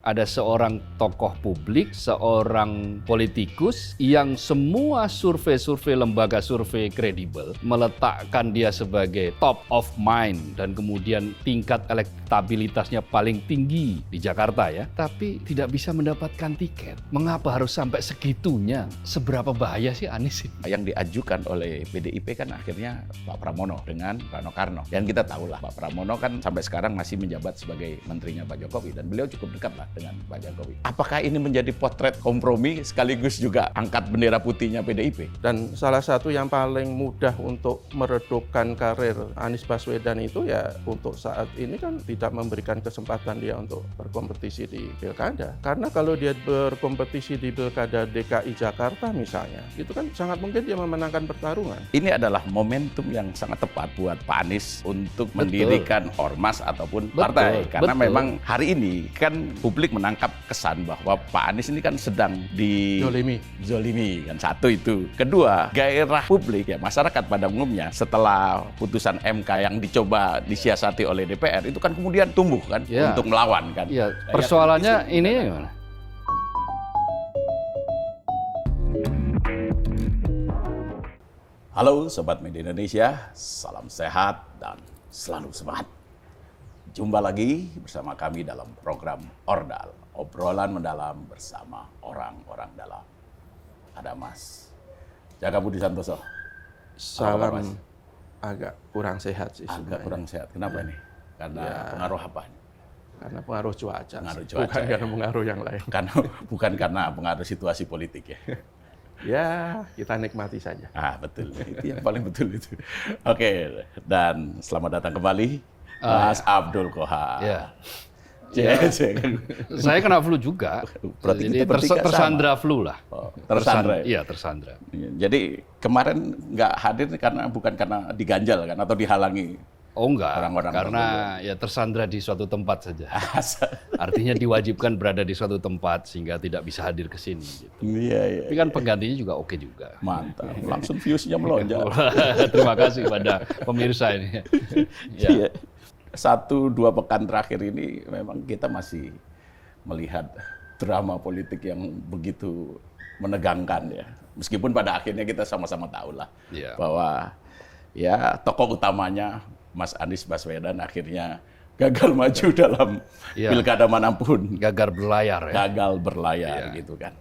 Ada seorang tokoh publik, seorang politikus yang semua survei-survei lembaga survei kredibel meletakkan dia sebagai top of mind dan kemudian tingkat elektabilitasnya paling tinggi di Jakarta ya, tapi tidak bisa mendapatkan tiket. Mengapa harus sampai segitunya? Seberapa bahaya sih Anies ini? Yang diajukan oleh PDIP kan akhirnya Pak Pramono dengan Rano Karno. Dan kita tahu lah Pak Pramono kan sampai sekarang masih menjabat sebagai menterinya Pak Jokowi dan beliau cukup dekat lah dengan Pak Jokowi. Apakah ini menjadi potret kompromi sekaligus juga angkat bendera putihnya PDIP? Dan salah satu yang paling mudah untuk meredupkan karir Anies Baswedan itu ya untuk saat ini kan tidak memberikan kesempatan dia untuk berkompetisi di pilkada. Karena kalau dia berkompetisi di pilkada DKI Jakarta misalnya, itu kan sangat mungkin dia memenangkan pertarungan. Ini adalah momentum yang sangat tepat buat Pak Anies untuk mendirikan ormas ataupun partai. Karena memang hari ini kan publik menangkap kesan bahwa Pak Anies ini kan sedang zolimi kan, satu itu. Kedua, gairah publik ya masyarakat pada umumnya setelah putusan MK yang dicoba disiasati oleh DPR itu kan kemudian tumbuh kan untuk melawan kan. Ya, persoalannya ini gimana? Halo Sobat Media Indonesia, salam sehat dan selalu semangat. Jumpa lagi bersama kami dalam program Ordal, obrolan mendalam bersama orang-orang dalam. Ada Mas Jaka Budi Santoso. Salam agak kurang sehat sih. Agak kurang sehat, kenapa nih? Karena pengaruh apa? Karena pengaruh cuaca. Bukan karena pengaruh yang lain. Bukan karena pengaruh situasi politik ya. Ya, kita nikmati saja. Betul. Itu yang paling betul itu. Oke, dan selamat datang kembali Mas Abdul Kohar. Ya. Saya kena flu juga. Berarti jadi tersandra flu lah. Tersandra. Iya, tersandra. Jadi kemarin nggak hadir bukan karena diganjal kan atau dihalangi. Oh enggak, Orang-orang karena ya tersandra di suatu tempat saja. Artinya diwajibkan berada di suatu tempat sehingga tidak bisa hadir ke sini. Gitu. Iya. Tapi kan penggantinya juga oke juga. Mantap, langsung views-nya melonjak. Terima kasih kepada pemirsa ini. Ya. 1-2 pekan terakhir ini memang kita masih melihat drama politik yang begitu menegangkan ya. Meskipun pada akhirnya kita sama-sama tahu lah bahwa ya tokoh utamanya Mas Anies Baswedan akhirnya gagal maju dalam pilkada manapun. Gagal berlayar ya. Gagal berlayar gitu kan.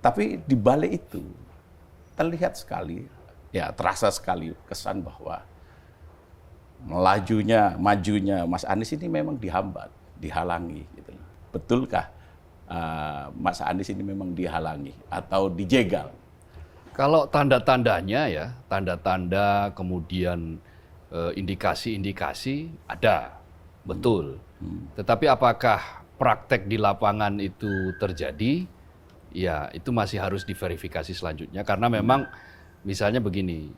Tapi di balik itu terlihat sekali, ya terasa sekali kesan bahwa majunya Mas Anies ini memang dihambat, dihalangi gitu. Betulkah Mas Anies ini memang dihalangi atau dijegal? Kalau tanda-tandanya ya, tanda-tanda kemudian indikasi-indikasi ada, betul. Tetapi apakah praktek di lapangan itu terjadi? Ya, itu masih harus diverifikasi selanjutnya. Karena memang misalnya begini,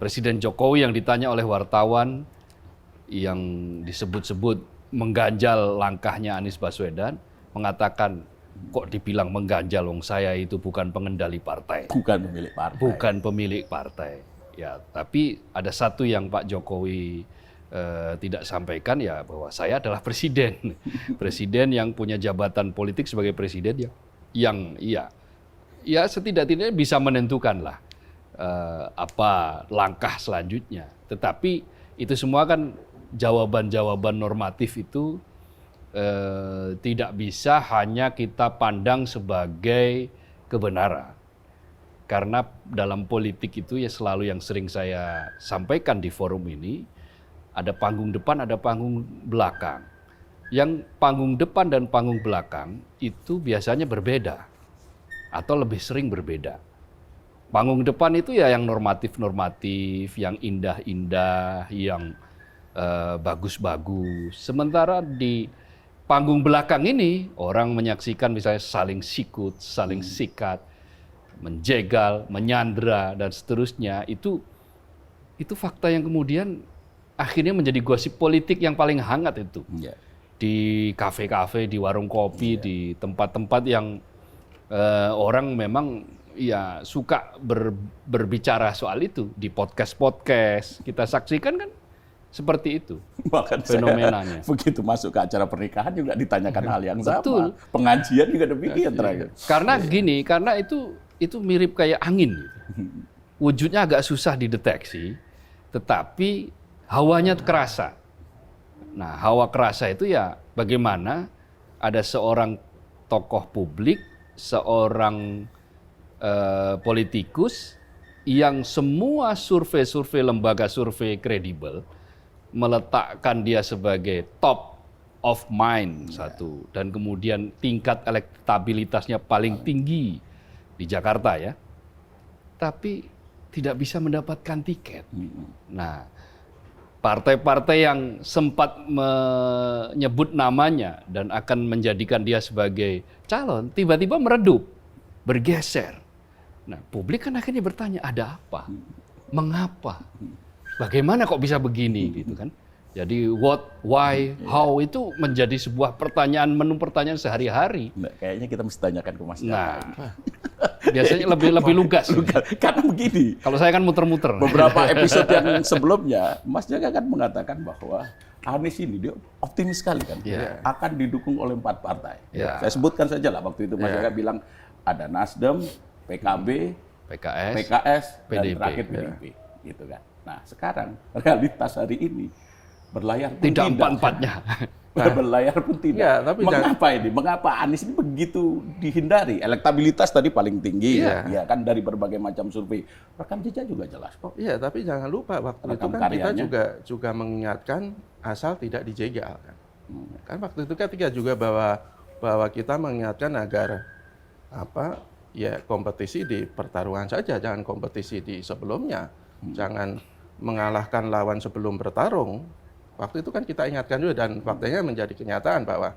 Presiden Jokowi yang ditanya oleh wartawan yang disebut-sebut mengganjal langkahnya Anies Baswedan, mengatakan, kok dibilang mengganjal, wong saya itu bukan pengendali partai. Bukan pemilik partai. Bukan pemilik partai. Ya, tapi ada satu yang Pak Jokowi tidak sampaikan ya bahwa saya adalah presiden. Presiden yang punya jabatan politik sebagai presiden yang setidak-tidaknya bisa menentukan lah apa langkah selanjutnya. Tetapi itu semua kan jawaban-jawaban normatif itu tidak bisa hanya kita pandang sebagai kebenaran. Karena dalam politik itu ya selalu yang sering saya sampaikan di forum ini, ada panggung depan, ada panggung belakang. Yang panggung depan dan panggung belakang itu biasanya berbeda atau lebih sering berbeda. Panggung depan itu ya yang normatif-normatif, yang indah-indah, yang bagus-bagus. Sementara di panggung belakang ini orang menyaksikan misalnya saling sikut, saling sikat, menjegal, menyandra dan seterusnya. Itu fakta yang kemudian akhirnya menjadi gosip politik yang paling hangat itu. Di kafe-kafe, di warung kopi, di tempat-tempat yang orang memang ya suka berbicara soal itu. Di podcast-podcast kita saksikan kan Seperti itu Bahkan fenomenanya. saya begitu masuk ke acara pernikahan juga ditanyakan hal yang Betul. sama. Pengajian juga demikian terakhir. Karena gini, karena itu mirip kayak angin gitu. Wujudnya agak susah dideteksi, tetapi hawanya kerasa. Nah, hawa kerasa itu ya bagaimana ada seorang tokoh publik, seorang politikus yang semua survei lembaga survei kredibel meletakkan dia sebagai top of mind satu, dan kemudian tingkat elektabilitasnya paling tinggi di Jakarta ya, tapi tidak bisa mendapatkan tiket. Nah, partai-partai yang sempat menyebut namanya dan akan menjadikan dia sebagai calon, tiba-tiba meredup, bergeser. Nah, publik kan akhirnya bertanya, ada apa? Mengapa? Bagaimana kok bisa begini gitu kan? Jadi what, why, how itu menjadi sebuah pertanyaan, menu pertanyaan sehari-hari. Nah, kayaknya kita mesti tanyakan ke Mas Nah, Jaka. biasanya lebih lugas. Karena begini, Kalau saya kan muter-muter. beberapa episode yang sebelumnya, Mas Jaka kan mengatakan bahwa Anies ini dia optimis sekali kan, Iya. akan didukung oleh 4 partai. Iya. Saya sebutkan saja lah waktu itu Mas Iya. Jaka bilang ada Nasdem, PKB, PKS, PKS, dan PDIP. terakhir PDIP, gitu kan. Nah sekarang realitas hari ini berlayar pun tidak tidak. empat-empatnya. Berlayar pun tidak. Ya, tapi mengapa ini? Mengapa Anies ini begitu dihindari? Elektabilitas tadi paling tinggi, Iya. ya kan dari berbagai macam survei. Rekam jejak juga jelas kok. Iya, tapi jangan lupa waktu itu Rekam kan kita karyanya. juga mengingatkan asal tidak dijegal kan. Kan waktu itu ketika juga bahwa kita mengingatkan agar ya kompetisi di pertarungan saja, jangan kompetisi di sebelumnya. Jangan mengalahkan lawan sebelum bertarung. Waktu itu kan kita ingatkan juga, dan faktanya menjadi kenyataan bahwa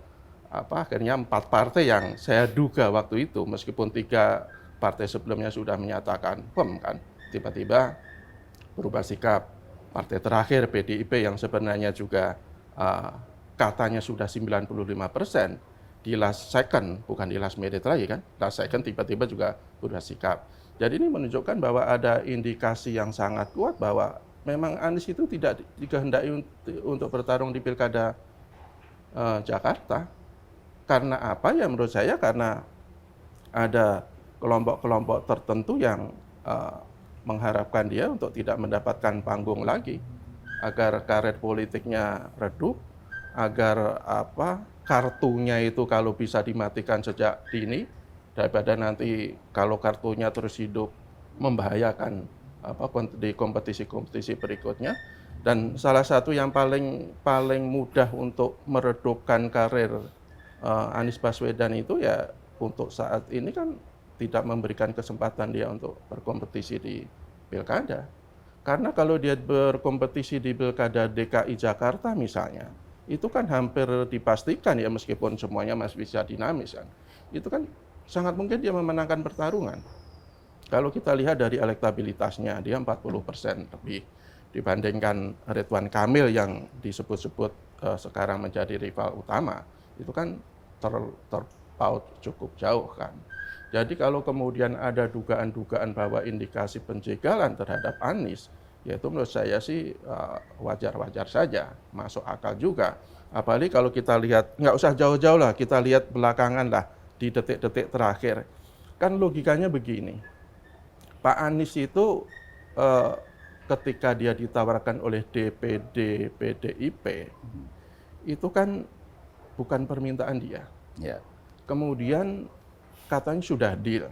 akhirnya 4 partai yang saya duga waktu itu, meskipun 3 partai sebelumnya sudah menyatakan firm kan, tiba-tiba berubah sikap. Partai terakhir PDIP yang sebenarnya juga katanya sudah 95%, di last second, bukan di last minute lagi kan, last second tiba-tiba juga berubah sikap. Jadi ini menunjukkan bahwa ada indikasi yang sangat kuat bahwa memang Anies itu tidak dikehendaki untuk bertarung di Pilkada Jakarta. Karena apa ya, menurut saya karena ada kelompok-kelompok tertentu yang mengharapkan dia untuk tidak mendapatkan panggung lagi, agar karir politiknya redup, agar kartunya itu kalau bisa dimatikan sejak dini, daripada nanti kalau kartunya terus hidup membahayakan di kompetisi-kompetisi berikutnya. Dan salah satu yang paling mudah untuk meredupkan karir Anies Baswedan itu ya untuk saat ini kan tidak memberikan kesempatan dia untuk berkompetisi di pilkada. Karena kalau dia berkompetisi di pilkada DKI Jakarta misalnya, itu kan hampir dipastikan ya, meskipun semuanya masih bisa dinamis kan, itu kan sangat mungkin dia memenangkan pertarungan. Kalau kita lihat dari elektabilitasnya, dia 40% lebih dibandingkan Ridwan Kamil yang disebut-sebut sekarang menjadi rival utama. Itu kan terpaut cukup jauh kan. Jadi kalau kemudian ada dugaan-dugaan bahwa indikasi penjegalan terhadap Anies, yaitu menurut saya sih wajar-wajar saja, masuk akal juga. Apalagi kalau kita lihat, nggak usah jauh-jauh lah, kita lihat belakangan lah, di detik-detik terakhir. Kan logikanya begini, Pak Anies itu ketika dia ditawarkan oleh DPD PDIP, itu kan bukan permintaan dia. Ya. Kemudian katanya sudah deal.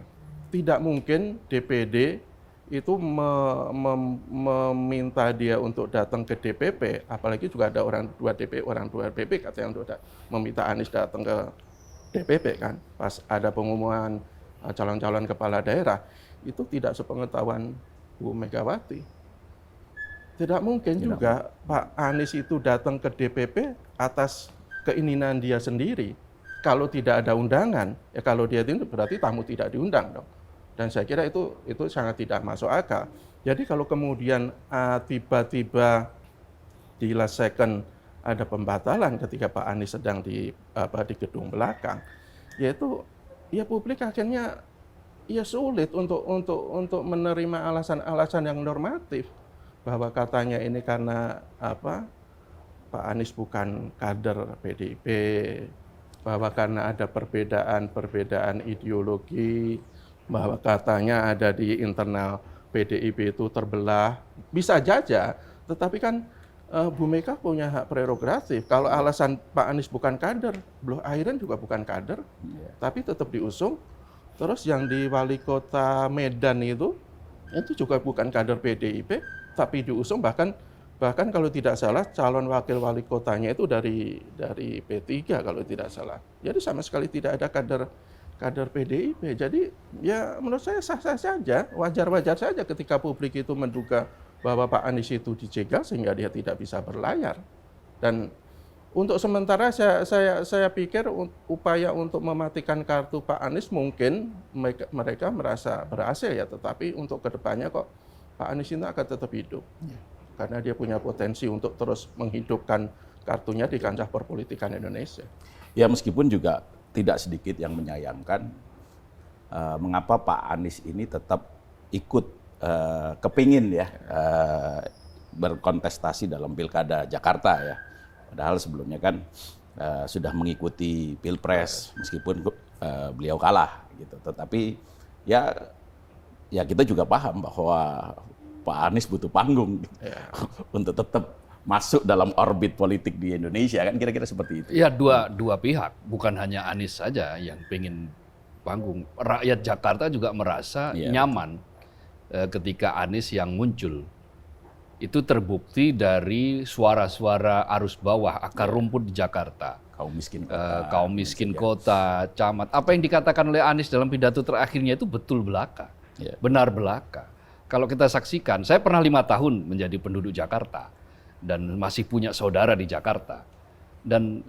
Tidak mungkin DPD itu meminta dia untuk datang ke DPP, apalagi juga ada orang dua DPP katanya untuk meminta Anies datang ke DPP kan, pas ada pengumuman calon-calon kepala daerah, itu tidak sepengetahuan Bu Megawati. Tidak mungkin juga Pak Anies itu datang ke DPP atas keinginan dia sendiri. Kalau tidak ada undangan, ya kalau dia itu berarti tamu tidak diundang dong. Dan saya kira itu sangat tidak masuk akal. Jadi kalau kemudian tiba-tiba di last second ada pembatalan ketika Pak Anies sedang di gedung belakang, yaitu ya publik akhirnya ya sulit untuk menerima alasan-alasan yang normatif bahwa katanya ini karena Pak Anies bukan kader PDIP, bahwa karena ada perbedaan ideologi, bahwa katanya ada di internal PDIP itu terbelah, bisa saja, tetapi kan Bu Mega punya hak prerogatif. Kalau alasan Pak Anies bukan kader, Blok Airen juga bukan kader, tapi tetap diusung. Terus yang di wali kota Medan itu juga bukan kader PDIP, tapi diusung bahkan kalau tidak salah calon wakil wali kotanya itu dari P3 kalau tidak salah. Jadi sama sekali tidak ada kader PDIP. Jadi ya menurut saya sah-sah saja, wajar-wajar saja ketika publik itu menduga bahwa Pak Anies itu dijegal sehingga dia tidak bisa berlayar. Dan untuk sementara saya pikir upaya untuk mematikan kartu Pak Anies mungkin mereka merasa berhasil ya, tetapi untuk kedepannya kok Pak Anies ini akan tetap hidup. Karena dia punya potensi untuk terus menghidupkan kartunya di kancah perpolitikan Indonesia. Ya meskipun juga tidak sedikit yang menyayangkan mengapa Pak Anies ini tetap ikut kepingin ya berkontestasi dalam Pilkada Jakarta ya. Padahal sebelumnya kan sudah mengikuti Pilpres meskipun beliau kalah gitu. Tetapi ya kita juga paham bahwa Pak Anies butuh panggung untuk tetap masuk dalam orbit politik di Indonesia, kan kira-kira seperti itu. Ya dua pihak, bukan hanya Anies saja yang pengen panggung. Rakyat Jakarta juga merasa nyaman ketika Anies yang muncul. Itu terbukti dari suara-suara arus bawah, akar rumput di Jakarta. Kaum miskin kota, camat. Apa yang dikatakan oleh Anies dalam pidato terakhirnya itu betul belaka, benar belaka. Kalau kita saksikan, saya pernah 5 tahun menjadi penduduk Jakarta dan masih punya saudara di Jakarta. Dan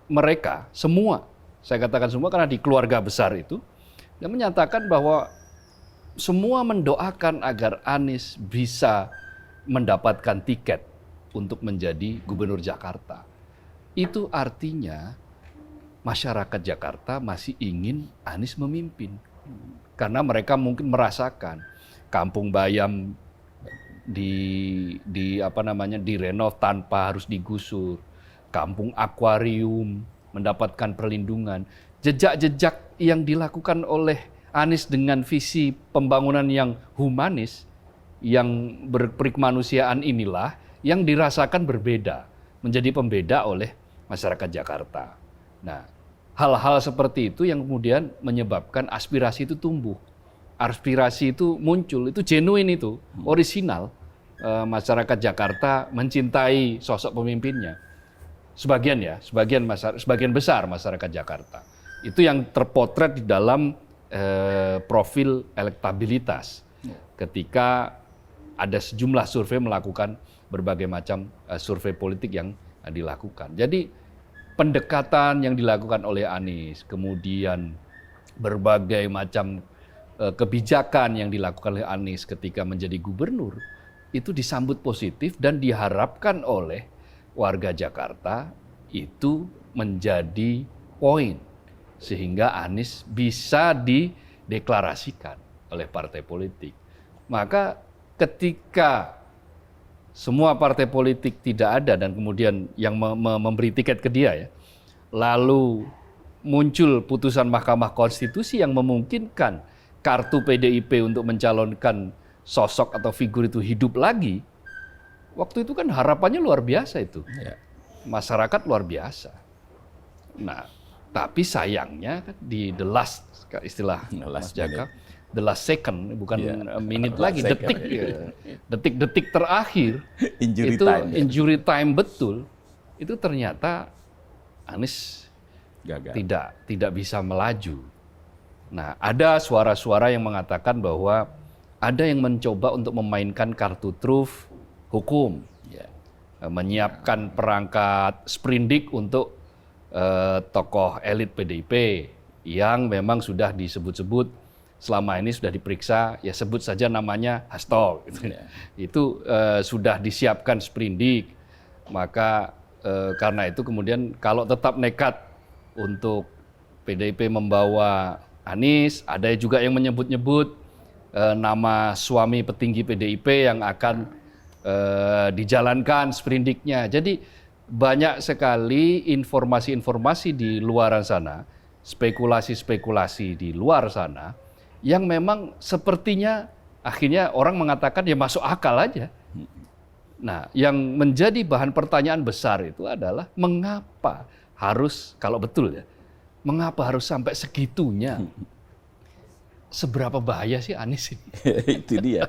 mereka, saya katakan semua karena di keluarga besar itu, dia menyatakan bahwa semua mendoakan agar Anies bisa mendapatkan tiket untuk menjadi gubernur Jakarta. Itu artinya masyarakat Jakarta masih ingin Anies memimpin. Karena mereka mungkin merasakan Kampung Bayam direnov tanpa harus digusur, Kampung Akuarium mendapatkan perlindungan, jejak-jejak yang dilakukan oleh Anies dengan visi pembangunan yang humanis, yang berperikemanusiaan inilah yang dirasakan berbeda, menjadi pembeda oleh masyarakat Jakarta. Nah, hal-hal seperti itu yang kemudian menyebabkan aspirasi itu tumbuh. Aspirasi itu muncul, itu genuine itu, orisinal. Masyarakat Jakarta mencintai sosok pemimpinnya. Sebagian besar masyarakat Jakarta. Itu yang terpotret di dalam profil elektabilitas. Ketika ada sejumlah survei melakukan berbagai macam survei politik yang dilakukan. Jadi pendekatan yang dilakukan oleh Anies, kemudian berbagai macam kebijakan yang dilakukan oleh Anies ketika menjadi gubernur, itu disambut positif dan diharapkan oleh warga Jakarta itu menjadi poin. Sehingga Anies bisa dideklarasikan oleh partai politik. Maka ketika semua partai politik tidak ada dan kemudian yang memberi tiket ke dia ya, lalu muncul putusan Mahkamah Konstitusi yang memungkinkan kartu PDIP untuk mencalonkan sosok atau figur itu hidup lagi, waktu itu kan harapannya luar biasa itu. Masyarakat luar biasa. Nah, tapi sayangnya kan di the last, istilah Mas Jaka, the last second, bukan minute lagi, detik-detik terakhir, injury time betul, itu ternyata Anies gagal. Tidak bisa melaju. Nah, ada suara-suara yang mengatakan bahwa ada yang mencoba untuk memainkan kartu truf hukum, menyiapkan perangkat sprindik untuk tokoh elit PDIP yang memang sudah disebut-sebut selama ini sudah diperiksa, ya sebut saja namanya Hasto. Itu sudah disiapkan sprindik, maka karena itu kemudian kalau tetap nekat untuk PDIP membawa Anies, ada juga yang menyebut-nyebut nama suami petinggi PDIP yang akan dijalankan sprindiknya. Jadi banyak sekali informasi-informasi di luar sana, spekulasi-spekulasi di luar sana, yang memang sepertinya akhirnya orang mengatakan ya masuk akal aja. Nah, yang menjadi bahan pertanyaan besar itu adalah mengapa harus, kalau betul ya, mengapa harus sampai segitunya? Seberapa bahaya sih Anies ini? Itu dia.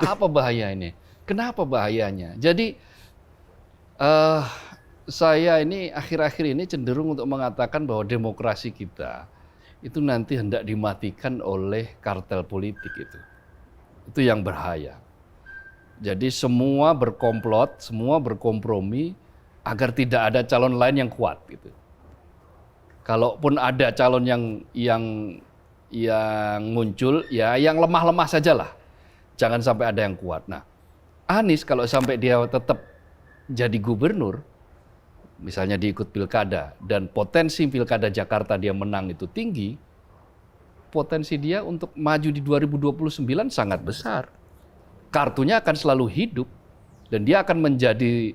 Apa bahaya ini? Kenapa bahayanya? Jadi saya ini akhir-akhir ini cenderung untuk mengatakan bahwa demokrasi kita itu nanti hendak dimatikan oleh kartel politik itu. Itu yang bahaya. Jadi semua berkomplot, semua berkompromi agar tidak ada calon lain yang kuat gitu. Kalaupun ada calon yang muncul, ya yang lemah-lemah sajalah. Jangan sampai ada yang kuat. Nah, Anies kalau sampai dia tetap jadi gubernur, misalnya diikut pilkada, dan potensi pilkada Jakarta dia menang itu tinggi, potensi dia untuk maju di 2029 sangat besar. Kartunya akan selalu hidup, dan dia akan menjadi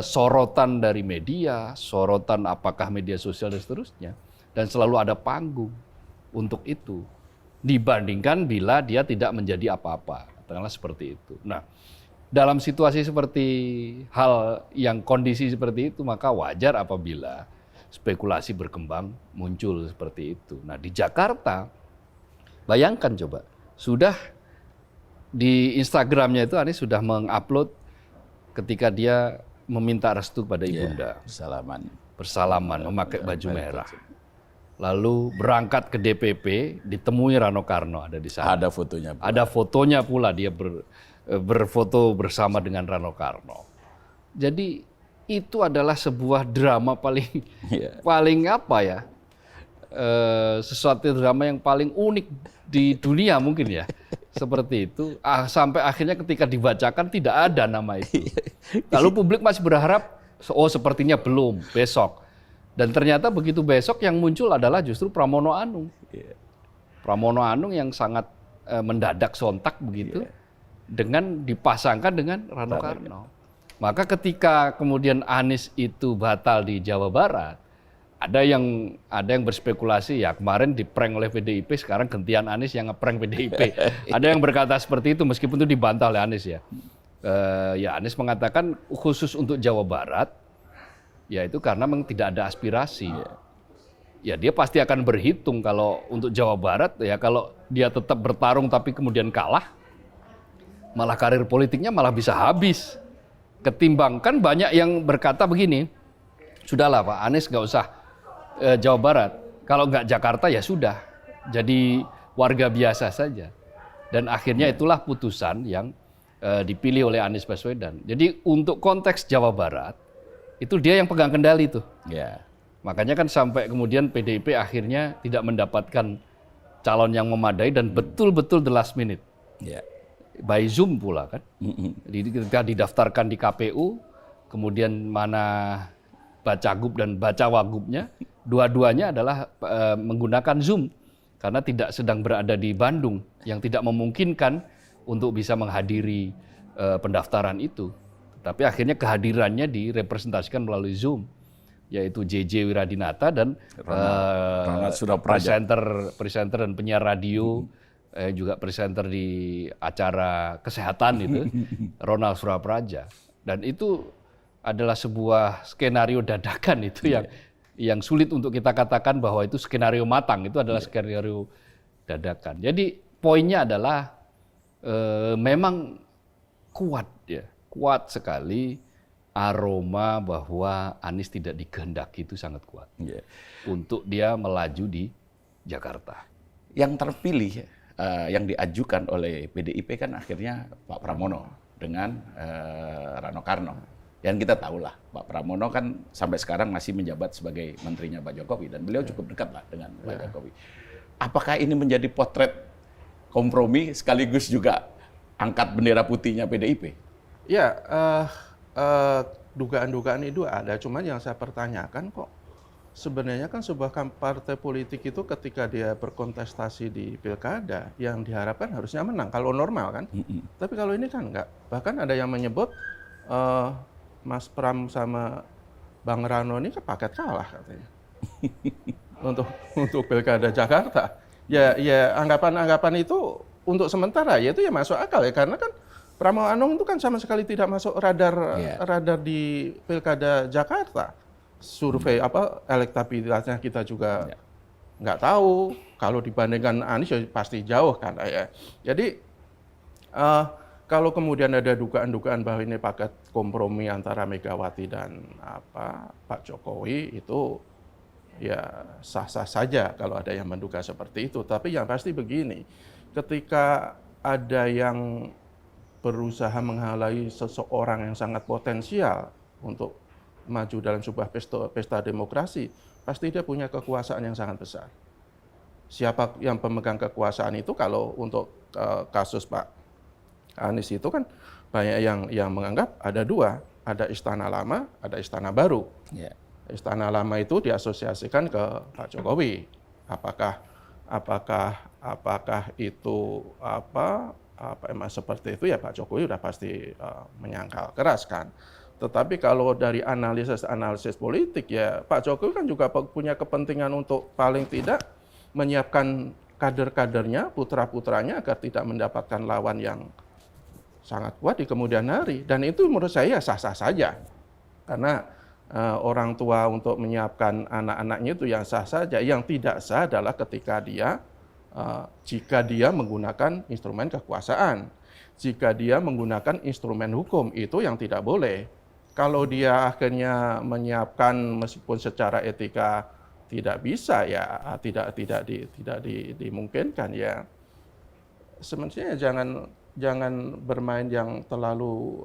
sorotan dari media, sorotan apakah media sosial dan seterusnya, dan selalu ada panggung untuk itu, dibandingkan bila dia tidak menjadi apa-apa, katakanlah seperti itu. Nah, dalam situasi seperti kondisi seperti itu, maka wajar apabila spekulasi berkembang muncul seperti itu. Nah, di Jakarta, bayangkan coba, sudah di Instagramnya itu Anies sudah mengupload ketika dia meminta restu pada ibunda. Bersalaman, memakai baju merah. Lalu berangkat ke DPP, ditemui Rano Karno ada di sana. Ada fotonya. Ada fotonya pula, dia berfoto bersama dengan Rano Karno. Jadi itu adalah sebuah drama paling apa ya? Sesuatu drama yang paling unik di dunia mungkin ya. Seperti itu, sampai akhirnya ketika dibacakan tidak ada nama itu. Lalu publik masih berharap, oh sepertinya belum, besok. Dan ternyata begitu besok yang muncul adalah justru Pramono Anung. Pramono Anung yang sangat mendadak sontak begitu, dengan dipasangkan dengan Rano Karno. Maka ketika kemudian Anies itu batal di Jawa Barat, ada yang berspekulasi ya kemarin diprank oleh PDIP, sekarang gantian Anies yang ngeprank PDIP. Ada yang berkata seperti itu meskipun itu dibantah oleh Anies ya. Ya Anies mengatakan khusus untuk Jawa Barat, ya itu karena memang tidak ada aspirasi. Ya dia pasti akan berhitung kalau untuk Jawa Barat ya kalau dia tetap bertarung tapi kemudian kalah, malah karir politiknya malah bisa habis. Ketimbang kan banyak yang berkata begini, sudahlah Pak Anies nggak usah Jawa Barat, kalau nggak Jakarta ya sudah, jadi warga biasa saja. Dan akhirnya itulah putusan yang dipilih oleh Anies Baswedan. Jadi untuk konteks Jawa Barat, itu dia yang pegang kendali tuh. Makanya kan sampai kemudian PDIP akhirnya tidak mendapatkan calon yang memadai dan betul-betul the last minute. By Zoom pula kan. Ketika didaftarkan di KPU, kemudian mana Bacagub dan Bacawagubnya, dua-duanya adalah menggunakan Zoom karena tidak sedang berada di Bandung yang tidak memungkinkan untuk bisa menghadiri pendaftaran itu. Tapi akhirnya kehadirannya direpresentasikan melalui Zoom, yaitu JJ Wiradinata dan presenter dan penyiar radio, juga presenter di acara kesehatan itu, Ronald Surapraja. Dan itu adalah sebuah skenario dadakan itu yang sulit untuk kita katakan bahwa itu skenario matang, itu adalah skenario dadakan. Jadi poinnya adalah memang kuat sekali aroma bahwa Anies tidak dikehendaki itu sangat kuat untuk dia melaju di Jakarta. Yang terpilih yang diajukan oleh PDIP kan akhirnya Pak Pramono dengan Rano Karno. Yang kita tahulah Pak Pramono kan sampai sekarang masih menjabat sebagai menterinya Pak Jokowi dan beliau cukup dekat lah dengan Pak Jokowi. Apakah ini menjadi potret kompromi sekaligus juga angkat bendera putihnya PDIP? Ya, dugaan-dugaan itu ada. Cuman yang saya pertanyakan kok sebenarnya kan sebuah partai politik itu ketika dia berkontestasi di pilkada, yang diharapkan harusnya menang kalau normal kan. Tapi kalau ini kan enggak. Bahkan ada yang menyebut Mas Pram sama Bang Rano ini paket kalah katanya untuk pilkada Jakarta. Ya anggapan itu untuk sementara ya itu ya masuk akal ya, karena kan Pramono Anung itu kan sama sekali tidak masuk radar di pilkada Jakarta. Survei elektabilitasnya kita juga nggak tahu. Kalau dibandingkan Anies ya pasti jauh kan ya. Jadi kalau kemudian ada dugaan-dugaan bahwa ini paket kompromi antara Megawati dan Pak Jokowi, itu ya sah-sah saja kalau ada yang menduga seperti itu. Tapi yang pasti begini, ketika ada yang berusaha menghalangi seseorang yang sangat potensial untuk maju dalam sebuah pesta demokrasi, pasti dia punya kekuasaan yang sangat besar. Siapa yang pemegang kekuasaan itu? Kalau untuk kasus Pak Anies itu kan banyak yang menganggap ada dua, ada istana lama, ada istana baru. Istana lama itu diasosiasikan ke Pak Jokowi. Apakah itu emang seperti itu ya, Pak Jokowi udah pasti menyangkal keras kan. Tetapi kalau dari analisis politik ya, Pak Jokowi kan juga punya kepentingan untuk paling tidak menyiapkan kader-kadernya, putra-putranya agar tidak mendapatkan lawan yang sangat kuat di kemudian hari. Dan itu menurut saya sah-sah saja. Karena orang tua untuk menyiapkan anak-anaknya itu yang sah saja. Yang tidak sah adalah ketika jika dia menggunakan instrumen kekuasaan. Jika dia menggunakan instrumen hukum, itu yang tidak boleh. Kalau dia akhirnya menyiapkan meskipun secara etika tidak bisa ya, tidak dimungkinkan ya. Sebenarnya jangan bermain yang terlalu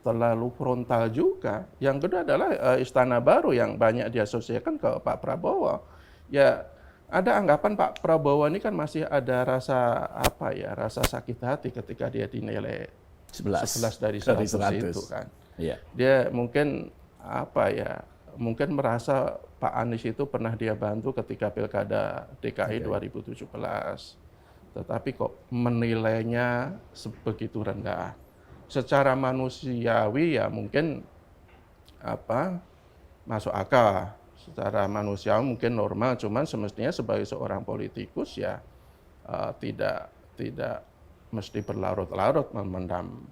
terlalu frontal juga. Yang kedua adalah istana baru yang banyak diasosiasikan ke Pak Prabowo. Ya ada anggapan Pak Prabowo ini kan masih ada rasa rasa sakit hati ketika dia dinilai 11 dari 100 itu kan. Dia mungkin mungkin merasa Pak Anies itu pernah dia bantu ketika pilkada DKI 2017. Tetapi kok menilainya sebegitu rendah. Secara manusiawi ya mungkin masuk akal. Secara manusiawi mungkin normal, cuman semestinya sebagai seorang politikus ya tidak mesti berlarut-larut memendam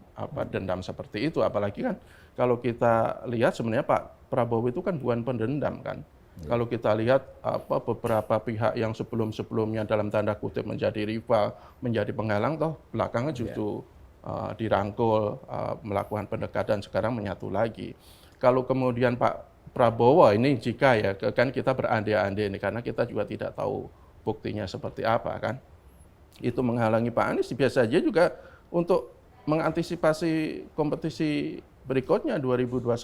dendam seperti itu. Apalagi kan kalau kita lihat sebenarnya Pak Prabowo itu kan bukan pendendam kan. Kalau kita lihat beberapa pihak yang sebelum-sebelumnya dalam tanda kutip menjadi rival, menjadi penghalang, toh belakangan justru dirangkul, melakukan pendekatan, sekarang menyatu lagi. Kalau kemudian Pak Prabowo ini jika ya kan kita berandai-andai ini karena kita juga tidak tahu buktinya seperti apa kan. Itu menghalangi Pak Anies, biasa saja juga untuk mengantisipasi kompetisi berikutnya 2029.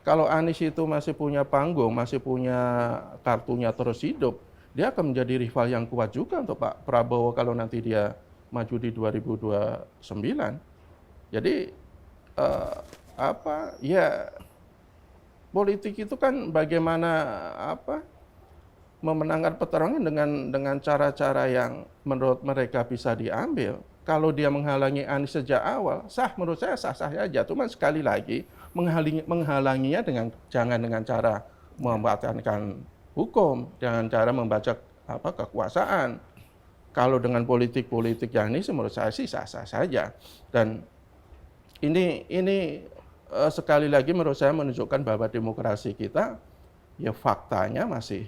Kalau Anies itu masih punya panggung, masih punya kartunya terus hidup, dia akan menjadi rival yang kuat juga untuk Pak Prabowo kalau nanti dia maju di 2029. Jadi politik itu kan bagaimana memenangkan pertarungan dengan cara-cara yang menurut mereka bisa diambil. Kalau dia menghalangi Anies sejak awal, menurut saya sah-sah saja. Cuma sekali lagi menghalanginya jangan dengan cara membatalkan hukum, dengan cara membaca kekuasaan. Kalau dengan politik yang ini menurut saya sih sah-sah saja. Dan ini sekali lagi menurut saya menunjukkan bahwa demokrasi kita ya faktanya masih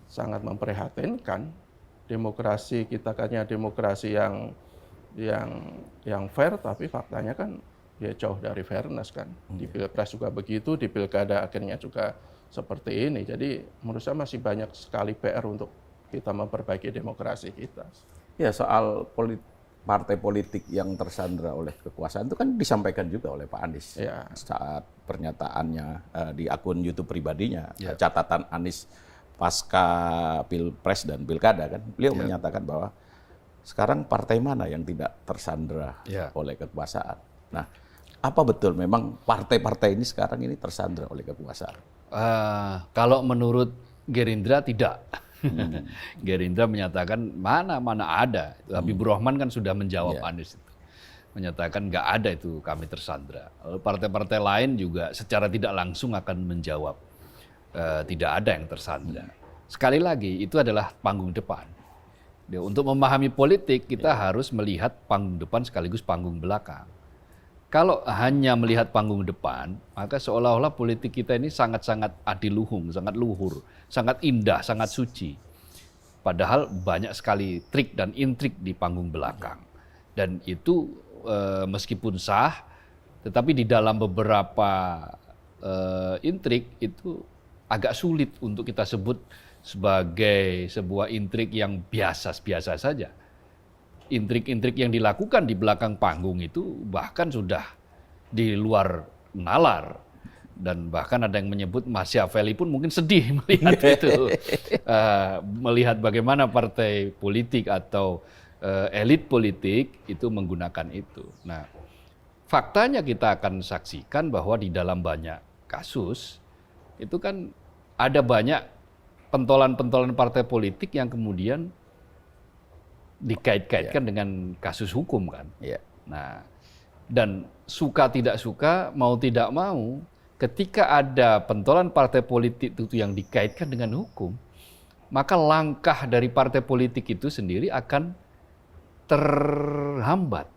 sangat memprihatinkan. Demokrasi kita katanya demokrasi yang fair, tapi faktanya kan ya jauh dari fairness kan. Di Pilpres juga begitu, di Pilkada akhirnya juga seperti ini. Jadi menurut saya masih banyak sekali PR untuk kita memperbaiki demokrasi kita. Ya, soal partai politik yang tersandra oleh kekuasaan itu kan disampaikan juga oleh Pak Anies saat pernyataannya di akun YouTube pribadinya, catatan Anies pasca Pilpres dan Pilkada kan, beliau menyatakan bahwa sekarang partai mana yang tidak tersandra oleh kekuasaan. Nah, apa betul memang partai-partai ini sekarang ini tersandra oleh kekuasaan? Kalau menurut Gerindra tidak. Gerindra menyatakan mana ada. Habibur Rahman kan sudah menjawab Anies itu. Menyatakan nggak ada itu kami tersandra. Lalu partai-partai lain juga secara tidak langsung akan menjawab tidak ada yang tersandra. Sekali lagi itu adalah panggung depan. Untuk memahami politik kita harus melihat panggung depan sekaligus panggung belakang. Kalau hanya melihat panggung depan, maka seolah-olah politik kita ini sangat-sangat adiluhung, sangat luhur, sangat indah, sangat suci. Padahal banyak sekali trik dan intrik di panggung belakang. Dan itu meskipun sah, tetapi di dalam beberapa intrik itu agak sulit untuk kita sebut sebagai sebuah intrik yang biasa-biasa saja. Intrik-intrik yang dilakukan di belakang panggung itu bahkan sudah di luar nalar. Dan bahkan ada yang menyebut Machiavelli pun mungkin sedih melihat itu. Melihat bagaimana partai politik atau elit politik itu menggunakan itu. Nah, faktanya kita akan saksikan bahwa di dalam banyak kasus itu kan ada banyak pentolan-pentolan partai politik yang kemudian dikait-kaitkan dengan kasus hukum kan. Nah, dan suka tidak suka, mau tidak mau, ketika ada pentolan partai politik itu yang dikaitkan dengan hukum, maka langkah dari partai politik itu sendiri akan terhambat.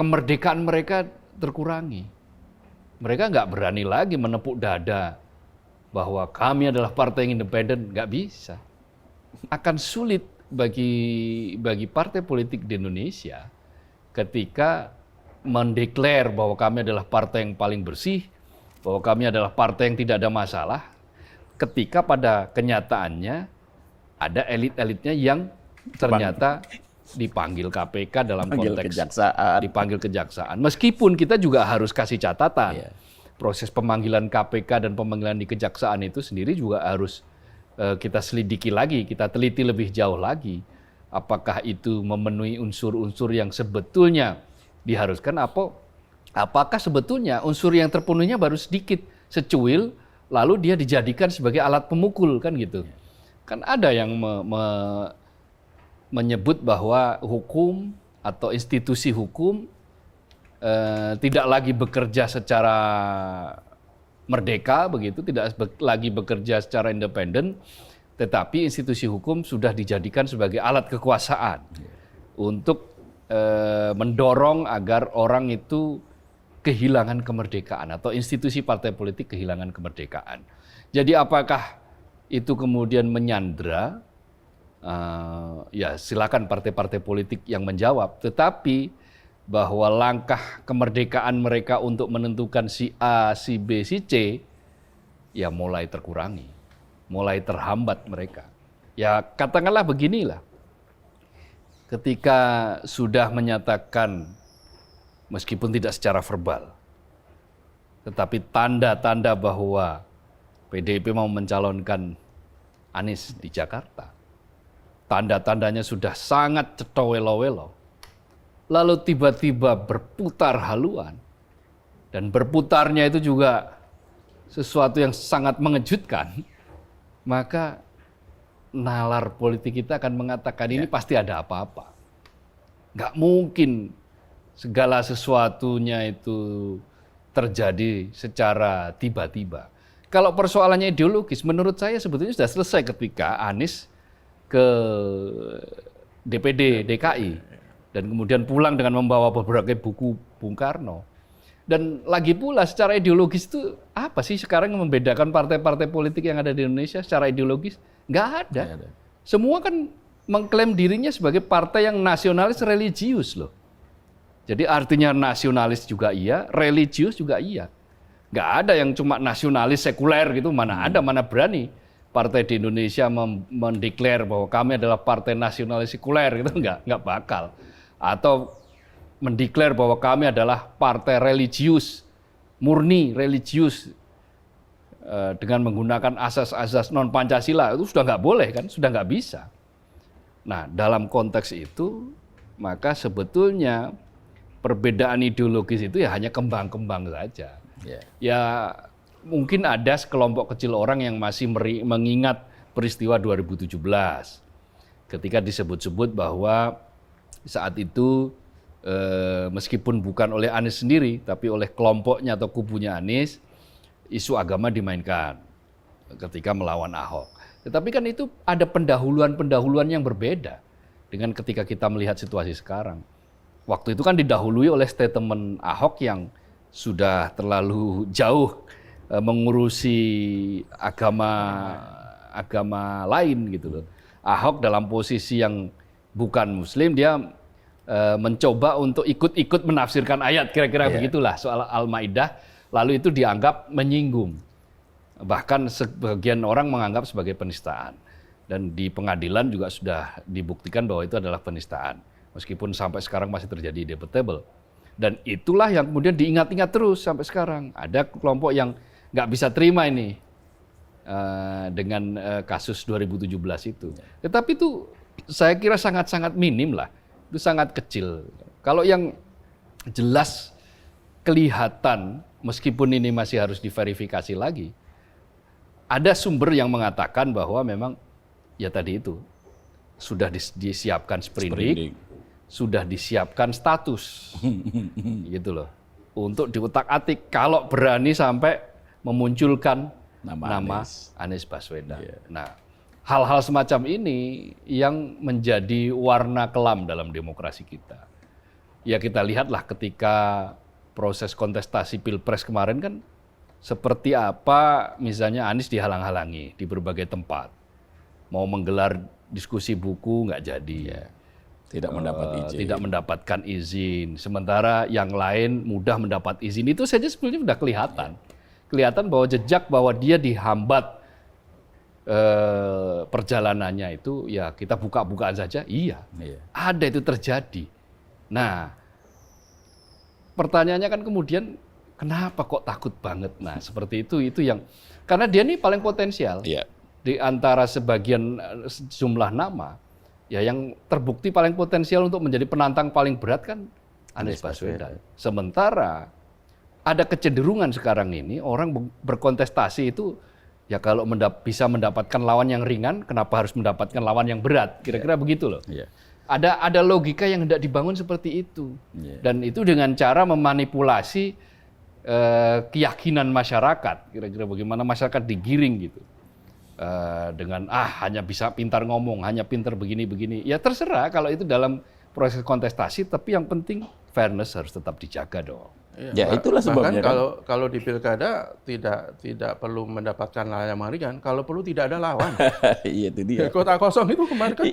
Kemerdekaan mereka terkurangi. Mereka nggak berani lagi menepuk dada bahwa kami adalah partai yang independen, nggak bisa. Akan sulit bagi partai politik di Indonesia ketika mendeklar bahwa kami adalah partai yang paling bersih, bahwa kami adalah partai yang tidak ada masalah, ketika pada kenyataannya ada elit-elitnya yang ternyata dipanggil KPK dalam konteks dipanggil kejaksaan. Meskipun kita juga harus kasih catatan, proses pemanggilan KPK dan pemanggilan di kejaksaan itu sendiri juga harus kita selidiki lagi, kita teliti lebih jauh lagi. Apakah itu memenuhi unsur-unsur yang sebetulnya diharuskan, apakah sebetulnya unsur yang terpenuhinya baru sedikit, secuil, lalu dia dijadikan sebagai alat pemukul, kan gitu. Kan ada yang menyebut bahwa hukum atau institusi hukum tidak lagi bekerja secara merdeka, begitu, tidak lagi bekerja secara independen, tetapi institusi hukum sudah dijadikan sebagai alat kekuasaan untuk mendorong agar orang itu kehilangan kemerdekaan atau institusi partai politik kehilangan kemerdekaan. Jadi apakah itu kemudian menyandra? Ya silakan partai-partai politik yang menjawab, tetapi bahwa langkah kemerdekaan mereka untuk menentukan si A, si B, si C, ya mulai terkurangi, mulai terhambat mereka. Ya katakanlah beginilah, ketika sudah menyatakan, meskipun tidak secara verbal, tetapi tanda-tanda bahwa PDIP mau mencalonkan Anies di Jakarta, tanda-tandanya sudah sangat cetowelo-welo. Lalu tiba-tiba berputar haluan. Dan berputarnya itu juga sesuatu yang sangat mengejutkan. Maka nalar politik kita akan mengatakan ini pasti ada apa-apa. Nggak mungkin segala sesuatunya itu terjadi secara tiba-tiba. Kalau persoalannya ideologis, menurut saya sebetulnya sudah selesai ketika Anies ke DPD DKI. Dan kemudian pulang dengan membawa beberapa buku Bung Karno. Dan lagi pula secara ideologis itu apa sih sekarang yang membedakan partai-partai politik yang ada di Indonesia secara ideologis? Nggak ada. Semua kan mengklaim dirinya sebagai partai yang nasionalis religius loh. Jadi artinya nasionalis juga iya, religius juga iya. Nggak ada yang cuma nasionalis sekuler gitu, mana ada, mana berani partai di Indonesia mendeklar bahwa kami adalah partai nasionalis sekuler gitu, nggak bakal. Atau mendeklar bahwa kami adalah partai religius, murni religius, dengan menggunakan asas-asas non-Pancasila, itu sudah nggak boleh kan, sudah nggak bisa. Nah, dalam konteks itu, maka sebetulnya perbedaan ideologis itu ya hanya kembang-kembang saja. Ya mungkin ada sekelompok kecil orang yang masih mengingat peristiwa 2017 ketika disebut-sebut bahwa saat itu meskipun bukan oleh Anies sendiri tapi oleh kelompoknya atau kubunya Anies, isu agama dimainkan ketika melawan Ahok. Tetapi kan itu ada pendahuluan-pendahuluan yang berbeda dengan ketika kita melihat situasi sekarang. Waktu itu kan didahului oleh statement Ahok yang sudah terlalu jauh mengurusi agama lain gitu loh. Ahok dalam posisi yang bukan Muslim, dia mencoba untuk ikut-ikut menafsirkan ayat, kira-kira begitulah soal Al-Maidah, lalu itu dianggap menyinggung. Bahkan sebagian orang menganggap sebagai penistaan. Dan di pengadilan juga sudah dibuktikan bahwa itu adalah penistaan. Meskipun sampai sekarang masih terjadi debatable. Dan itulah yang kemudian diingat-ingat terus sampai sekarang. Ada kelompok yang nggak bisa terima ini dengan kasus 2017 itu. Tetapi itu saya kira sangat-sangat minim lah. Itu sangat kecil. Kalau yang jelas kelihatan, meskipun ini masih harus diverifikasi lagi, ada sumber yang mengatakan bahwa memang ya tadi itu sudah disiapkan sprindik, sudah disiapkan status, gitu loh, untuk diutak-atik kalau berani sampai memunculkan nama Anies Baswedan. Yeah. Nah, hal-hal semacam ini yang menjadi warna kelam dalam demokrasi kita. Ya kita lihatlah ketika proses kontestasi Pilpres kemarin kan seperti apa misalnya Anies dihalang-halangi di berbagai tempat. Mau menggelar diskusi buku nggak jadi. Yeah. Tidak mendapat izin. Tidak mendapatkan izin. Sementara yang lain mudah mendapat izin. Itu saja sebenarnya sudah kelihatan. Kelihatan bahwa jejak bahwa dia dihambat perjalanannya itu, ya kita buka-bukaan saja. Iya. Ada itu terjadi. Nah, pertanyaannya kan kemudian, kenapa kok takut banget? Nah, seperti itu yang, karena dia ini paling potensial. Iya. Di antara sebagian jumlah nama, ya yang terbukti paling potensial untuk menjadi penantang paling berat kan Anies Baswedan. Sementara ada kecenderungan sekarang ini orang berkontestasi itu ya kalau bisa mendapatkan lawan yang ringan, kenapa harus mendapatkan lawan yang berat? Kira-kira begitu loh. Yeah. Ada logika yang hendak dibangun seperti itu. Yeah. Dan itu dengan cara memanipulasi keyakinan masyarakat. Kira-kira bagaimana masyarakat digiring gitu. Dengan hanya bisa pintar ngomong, hanya pintar begini-begini. Ya terserah kalau itu dalam proses kontestasi, tapi yang penting fairness harus tetap dijaga dong. Ya itulah sebabnya kan kalau di pilkada tidak perlu mendapatkan lawan yang ringan, kalau perlu tidak ada lawan. Iya itu dia. Kota kosong itu kemarin kan.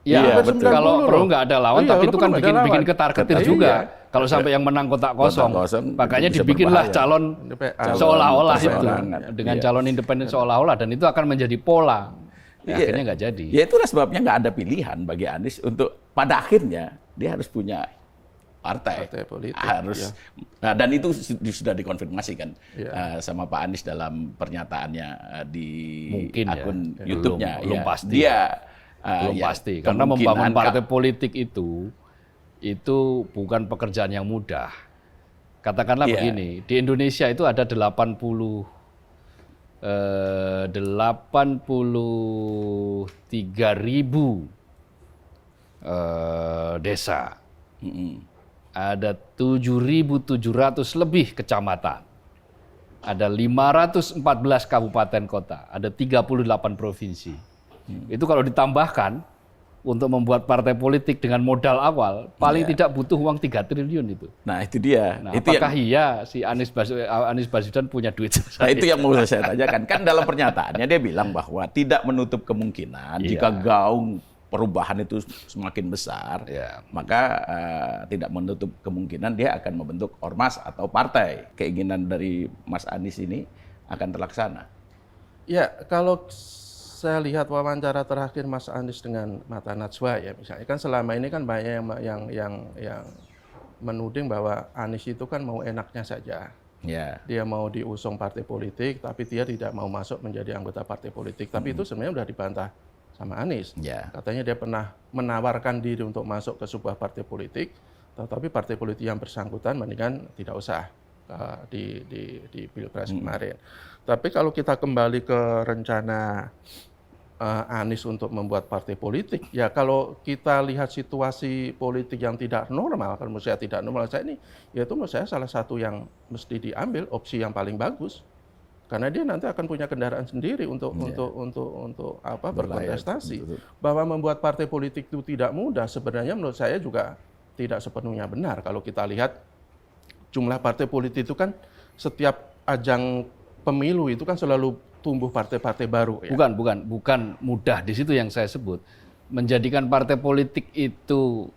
Iya, betul. Kalau perlu nggak ada lawan, tapi itu kan bikin ketar-ketir juga. Kalau sampai yang menang kotak kosong, makanya dibikinlah calon seolah-olah itu dengan calon independen seolah-olah, dan itu akan menjadi pola. Akhirnya nggak jadi. Ya itulah sebabnya nggak ada pilihan bagi Anies untuk pada akhirnya dia harus punya partai politik. Harus. Nah, dan itu sudah dikonfirmasi kan sama Pak Anies dalam pernyataannya di akun YouTube-nya. Belum pasti. Dia belum pasti, karena membangun partai politik itu bukan pekerjaan yang mudah. Katakanlah begini, di Indonesia itu ada 83.000 desa. Ada 7.700 lebih kecamatan. Ada 514 kabupaten kota, ada 38 provinsi. Itu kalau ditambahkan untuk membuat partai politik dengan modal awal, paling tidak butuh uang 3 triliun itu. Nah itu dia. Nah, itu apakah iya si Anies Baswedan punya duit? Nah itu yang mau saya tanyakan. Kan dalam pernyataannya dia bilang bahwa tidak menutup kemungkinan jika gaung perubahan itu semakin besar, maka tidak menutup kemungkinan dia akan membentuk ormas atau partai. Keinginan dari Mas Anies ini akan terlaksana. Ya, kalau saya lihat wawancara terakhir Mas Anies dengan Mata Najwa ya misalnya, kan selama ini kan banyak yang menuding bahwa Anies itu kan mau enaknya saja. Dia mau diusung partai politik, tapi dia tidak mau masuk menjadi anggota partai politik. Tapi itu sebenarnya sudah dibantah sama Anies. Katanya dia pernah menawarkan diri untuk masuk ke sebuah partai politik, tetapi partai politik yang bersangkutan mendingan tidak usah. di Pilpres kemarin. Tapi kalau kita kembali ke rencana Anies untuk membuat partai politik, ya kalau kita lihat situasi politik yang tidak normal, kalau menurut saya tidak normal, itu menurut saya salah satu yang mesti diambil, opsi yang paling bagus, karena dia nanti akan punya kendaraan sendiri untuk berkontestasi. Bahwa membuat partai politik itu tidak mudah, sebenarnya menurut saya juga tidak sepenuhnya benar. Kalau kita lihat jumlah partai politik itu kan setiap ajang pemilu itu kan selalu tumbuh partai-partai baru. Ya? Bukan mudah, di situ yang saya sebut. Menjadikan partai politik itu,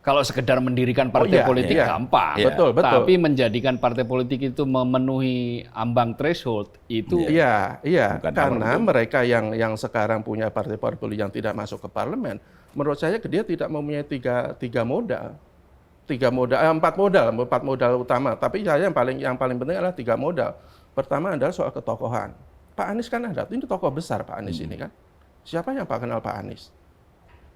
kalau sekedar mendirikan partai politik gampang. Betul. Tapi menjadikan partai politik itu memenuhi ambang threshold itu. Iya. Karena mereka yang sekarang punya partai politik yang tidak masuk ke parlemen, menurut saya dia tidak mempunyai empat modal utama. Tapi saya yang paling penting adalah 3 modal. Pertama adalah soal ketokohan. Pak Anies kan ada, ini tokoh besar Pak Anies ini kan. Siapa yang kenal Pak Anies?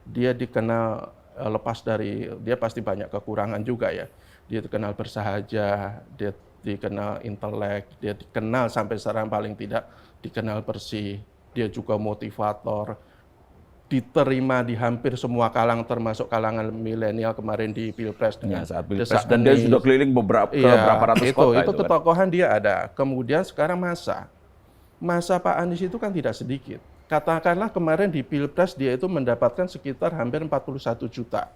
Dia dikenal lepas dari, dia pasti banyak kekurangan juga ya. Dia dikenal bersahaja, dia dikenal intelek, dia dikenal sampai sekarang paling tidak dikenal bersih. Dia juga motivator, diterima di hampir semua kalangan termasuk kalangan milenial kemarin di Pilpres dengan saat Pilpres, dan dia sudah keliling beberapa ratus kota. Itu ketokohan dia ada. Kemudian sekarang masa Pak Anies itu kan tidak sedikit. Katakanlah kemarin di Pilpres dia itu mendapatkan sekitar hampir 41 juta.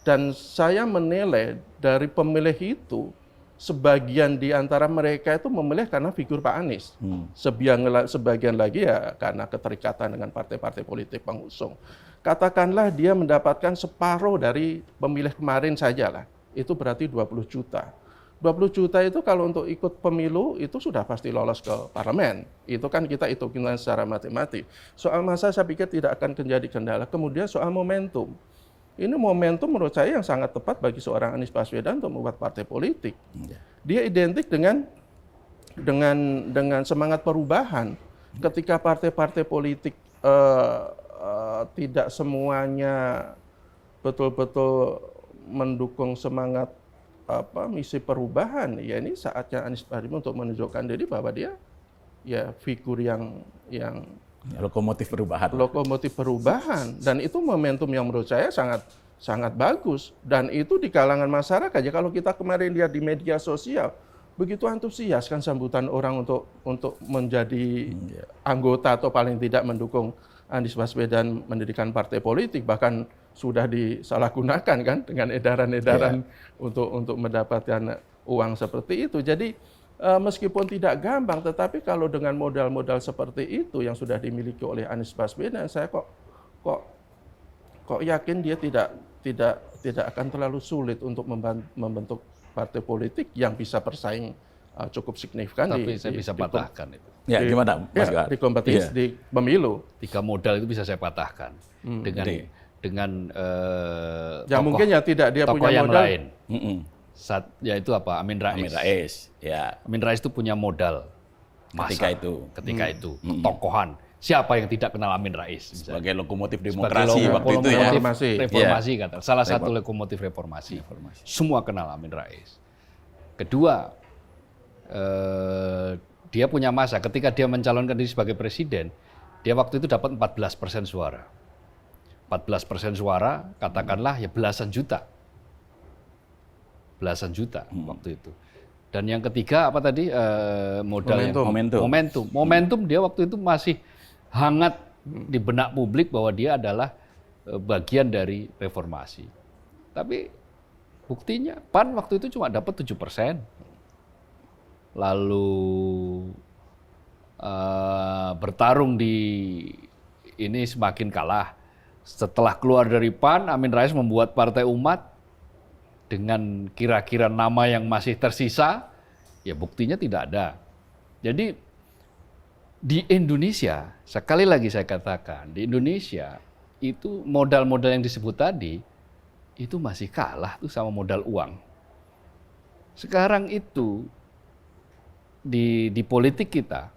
Dan saya menilai dari pemilih itu, sebagian di antara mereka itu memilih karena figur Pak Anies. Sebagian lagi ya karena keterikatan dengan partai-partai politik pengusung. Katakanlah dia mendapatkan separuh dari pemilih kemarin saja lah. Itu berarti 20 juta. 20 juta itu kalau untuk ikut pemilu itu sudah pasti lolos ke parlemen. Itu kan kita hitungkan secara matematik. Soal masa saya pikir tidak akan menjadi kendala. Kemudian soal momentum. Ini momentum menurut saya yang sangat tepat bagi seorang Anies Baswedan untuk membuat partai politik. Dia identik dengan semangat perubahan. Ketika partai-partai politik tidak semuanya betul-betul mendukung semangat misi perubahan, ya ini saatnya Anies Baswedan untuk menunjukkan diri bahwa dia ya figur yang lokomotif perubahan. Dan itu momentum yang menurut saya sangat bagus, dan itu di kalangan masyarakat. Ya kalau kita kemarin lihat di media sosial begitu antusias kan sambutan orang untuk menjadi anggota atau paling tidak mendukung Anies Baswedan mendirikan partai politik, bahkan sudah disalahgunakan kan dengan edaran-edaran untuk mendapatkan uang seperti itu. Jadi meskipun tidak gampang, tetapi kalau dengan modal-modal seperti itu yang sudah dimiliki oleh Anies Baswedan, saya kok yakin dia tidak akan terlalu sulit untuk membentuk partai politik yang bisa bersaing cukup signifikan. Tapi saya bisa patahkan itu. Ya, gimana Mas Gahar? Di kompetisi di pemilu. 3 modal itu bisa saya patahkan dengan ya tokoh, mungkin ya tidak dia tokoh punya yang modal lain. Yaitu apa? Amin Rais. Ya. Amin Rais itu punya modal masa ketika itu tokohan. Siapa yang tidak kenal Amin Rais? Sebagai lokomotif demokrasi waktu itu ya. Reformasi. Kata. Salah satu lokomotif reformasi. Semua kenal Amin Rais. Kedua, dia punya masa. Ketika dia mencalonkan diri sebagai presiden, dia waktu itu dapat 14% suara. 14% suara, katakanlah ya belasan juta waktu itu. Dan yang ketiga apa tadi momentum dia waktu itu masih hangat di benak publik bahwa dia adalah bagian dari reformasi. Tapi buktinya PAN waktu itu cuma dapat 7%. Lalu bertarung di ini semakin kalah. Setelah keluar dari PAN, Amin Rais membuat Partai Umat dengan kira-kira nama yang masih tersisa, ya buktinya tidak ada. Jadi di Indonesia, sekali lagi saya katakan, di Indonesia itu modal-modal yang disebut tadi, itu masih kalah tuh sama modal uang. Sekarang itu di politik kita,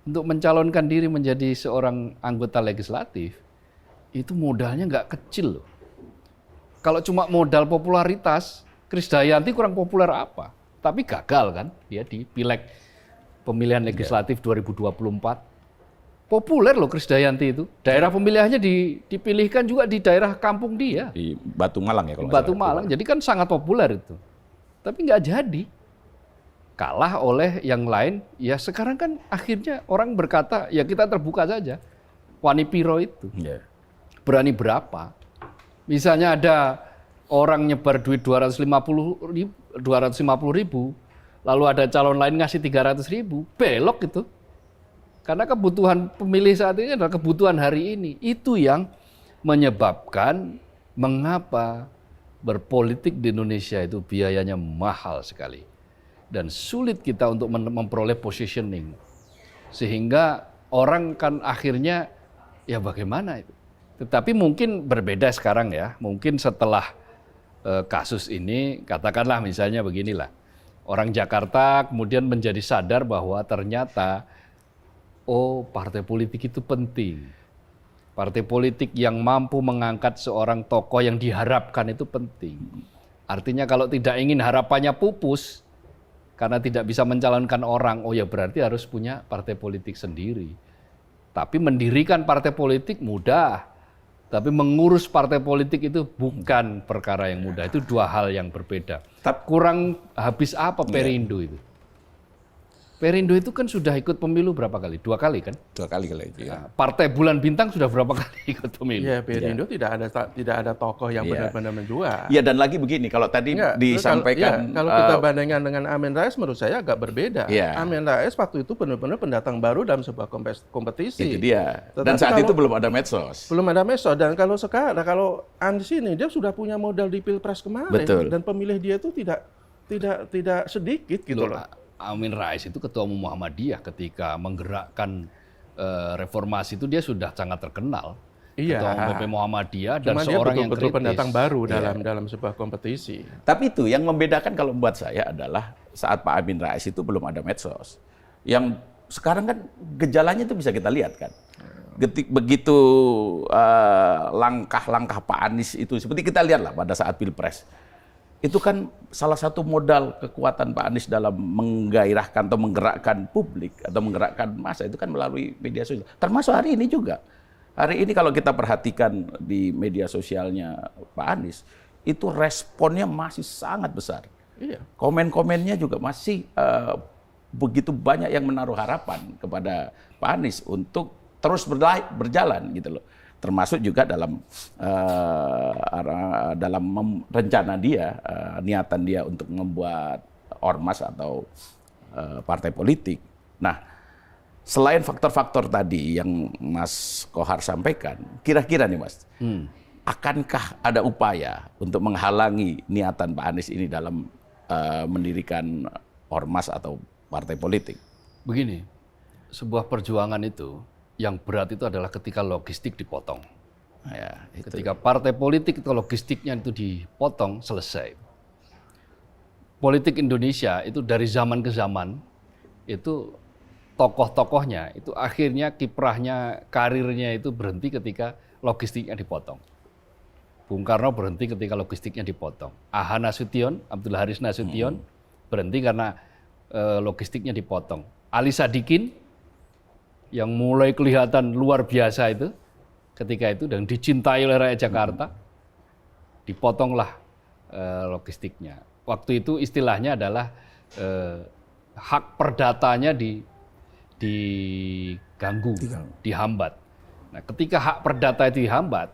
untuk mencalonkan diri menjadi seorang anggota legislatif, itu modalnya nggak kecil loh. Kalau cuma modal popularitas, Krisdayanti kurang populer apa? Tapi gagal kan dia di pileg pemilihan legislatif 2024. Populer loh Krisdayanti itu. Daerah pemilihannya dipilihkan juga di daerah kampung dia. Di Batu Malang ya kalau nggak Batu salah. Malang, jadi kan sangat populer itu. Tapi nggak jadi. Kalah oleh yang lain, ya sekarang kan akhirnya orang berkata, ya kita terbuka saja. Wani Piro itu, Iya. berani berapa? Misalnya ada orang nyebar duit 250 ribu, lalu ada calon lain ngasih 300 ribu, belok itu. Karena kebutuhan pemilih saat ini adalah kebutuhan hari ini. Itu yang menyebabkan mengapa berpolitik di Indonesia itu biayanya mahal sekali. Dan sulit kita untuk memperoleh positioning. Sehingga orang kan akhirnya, ya bagaimana itu. Tetapi mungkin berbeda sekarang ya. Mungkin setelah kasus ini, katakanlah misalnya beginilah. Orang Jakarta kemudian menjadi sadar bahwa ternyata oh, partai politik itu penting. Partai politik yang mampu mengangkat seorang tokoh yang diharapkan itu penting. Artinya kalau tidak ingin harapannya pupus, karena tidak bisa mencalonkan orang, oh ya berarti harus punya partai politik sendiri. Tapi mendirikan partai politik mudah. Tapi mengurus partai politik itu bukan perkara yang mudah. Itu dua hal yang berbeda. Kurang habis apa Perindo itu? Perindo itu kan sudah ikut pemilu berapa kali? 2 kali kan? 2 kali itu ya. Nah, Partai Bulan Bintang sudah berapa kali ikut pemilu? Ya, Perindo tidak ada tokoh yang benar-benar menjual. Iya, dan lagi begini, kalau tadi disampaikan kalau kita bandingkan dengan Amin Rais menurut saya agak berbeda. Iya. Amin Rais waktu itu benar-benar pendatang baru dalam sebuah kompetisi. itu dia. Tetapi Dan saat kalau- itu belum ada medsos. Belum ada medsos, dan kalau sekarang kalau Anies ini dia sudah punya modal di Pilpres kemarin. Betul. Dan pemilih dia itu tidak sedikit gitu loh. Amin Rais itu ketua umum Muhammadiyah ketika menggerakkan reformasi itu dia sudah sangat terkenal. Iya. Ketua umum PP Muhammadiyah dan Cuman dia seorang yang betul-betul kritis. pendatang baru dalam sebuah kompetisi. Tapi itu yang membedakan kalau buat saya adalah saat Pak Amin Rais itu belum ada medsos. Yang sekarang kan gejalanya itu bisa kita lihat kan. Begitu langkah-langkah Pak Anies itu seperti kita lihat lah pada saat Pilpres. Itu kan salah satu modal kekuatan Pak Anies dalam menggairahkan atau menggerakkan publik atau menggerakkan massa itu kan melalui media sosial. Termasuk hari ini juga. Hari ini kalau kita perhatikan di media sosialnya Pak Anies, itu responnya masih sangat besar. Iya. Komen-komennya juga masih begitu banyak yang menaruh harapan kepada Pak Anies untuk terus berjalan gitu loh. Termasuk juga dalam rencana dia, niatan dia untuk membuat ormas atau partai politik. Nah, selain faktor-faktor tadi yang Mas Kohar sampaikan, kira-kira nih Mas, akankah ada upaya untuk menghalangi niatan Pak Anies ini dalam mendirikan ormas atau partai politik? Begini, sebuah perjuangan itu yang berat itu adalah ketika logistik dipotong. Ya, itu. Ketika partai politik itu logistiknya itu dipotong, selesai. Politik Indonesia itu dari zaman ke zaman, itu tokoh-tokohnya, itu akhirnya kiprahnya, karirnya itu berhenti ketika logistiknya dipotong. Bung Karno berhenti ketika logistiknya dipotong. Aha Nasution, Abdul Haris Nasution, berhenti karena logistiknya dipotong. Ali Sadikin, yang mulai kelihatan luar biasa itu, ketika itu dan dicintai oleh rakyat Jakarta, dipotonglah logistiknya. Waktu itu istilahnya adalah hak perdatanya diganggu, dihambat. Nah, ketika hak perdata itu dihambat,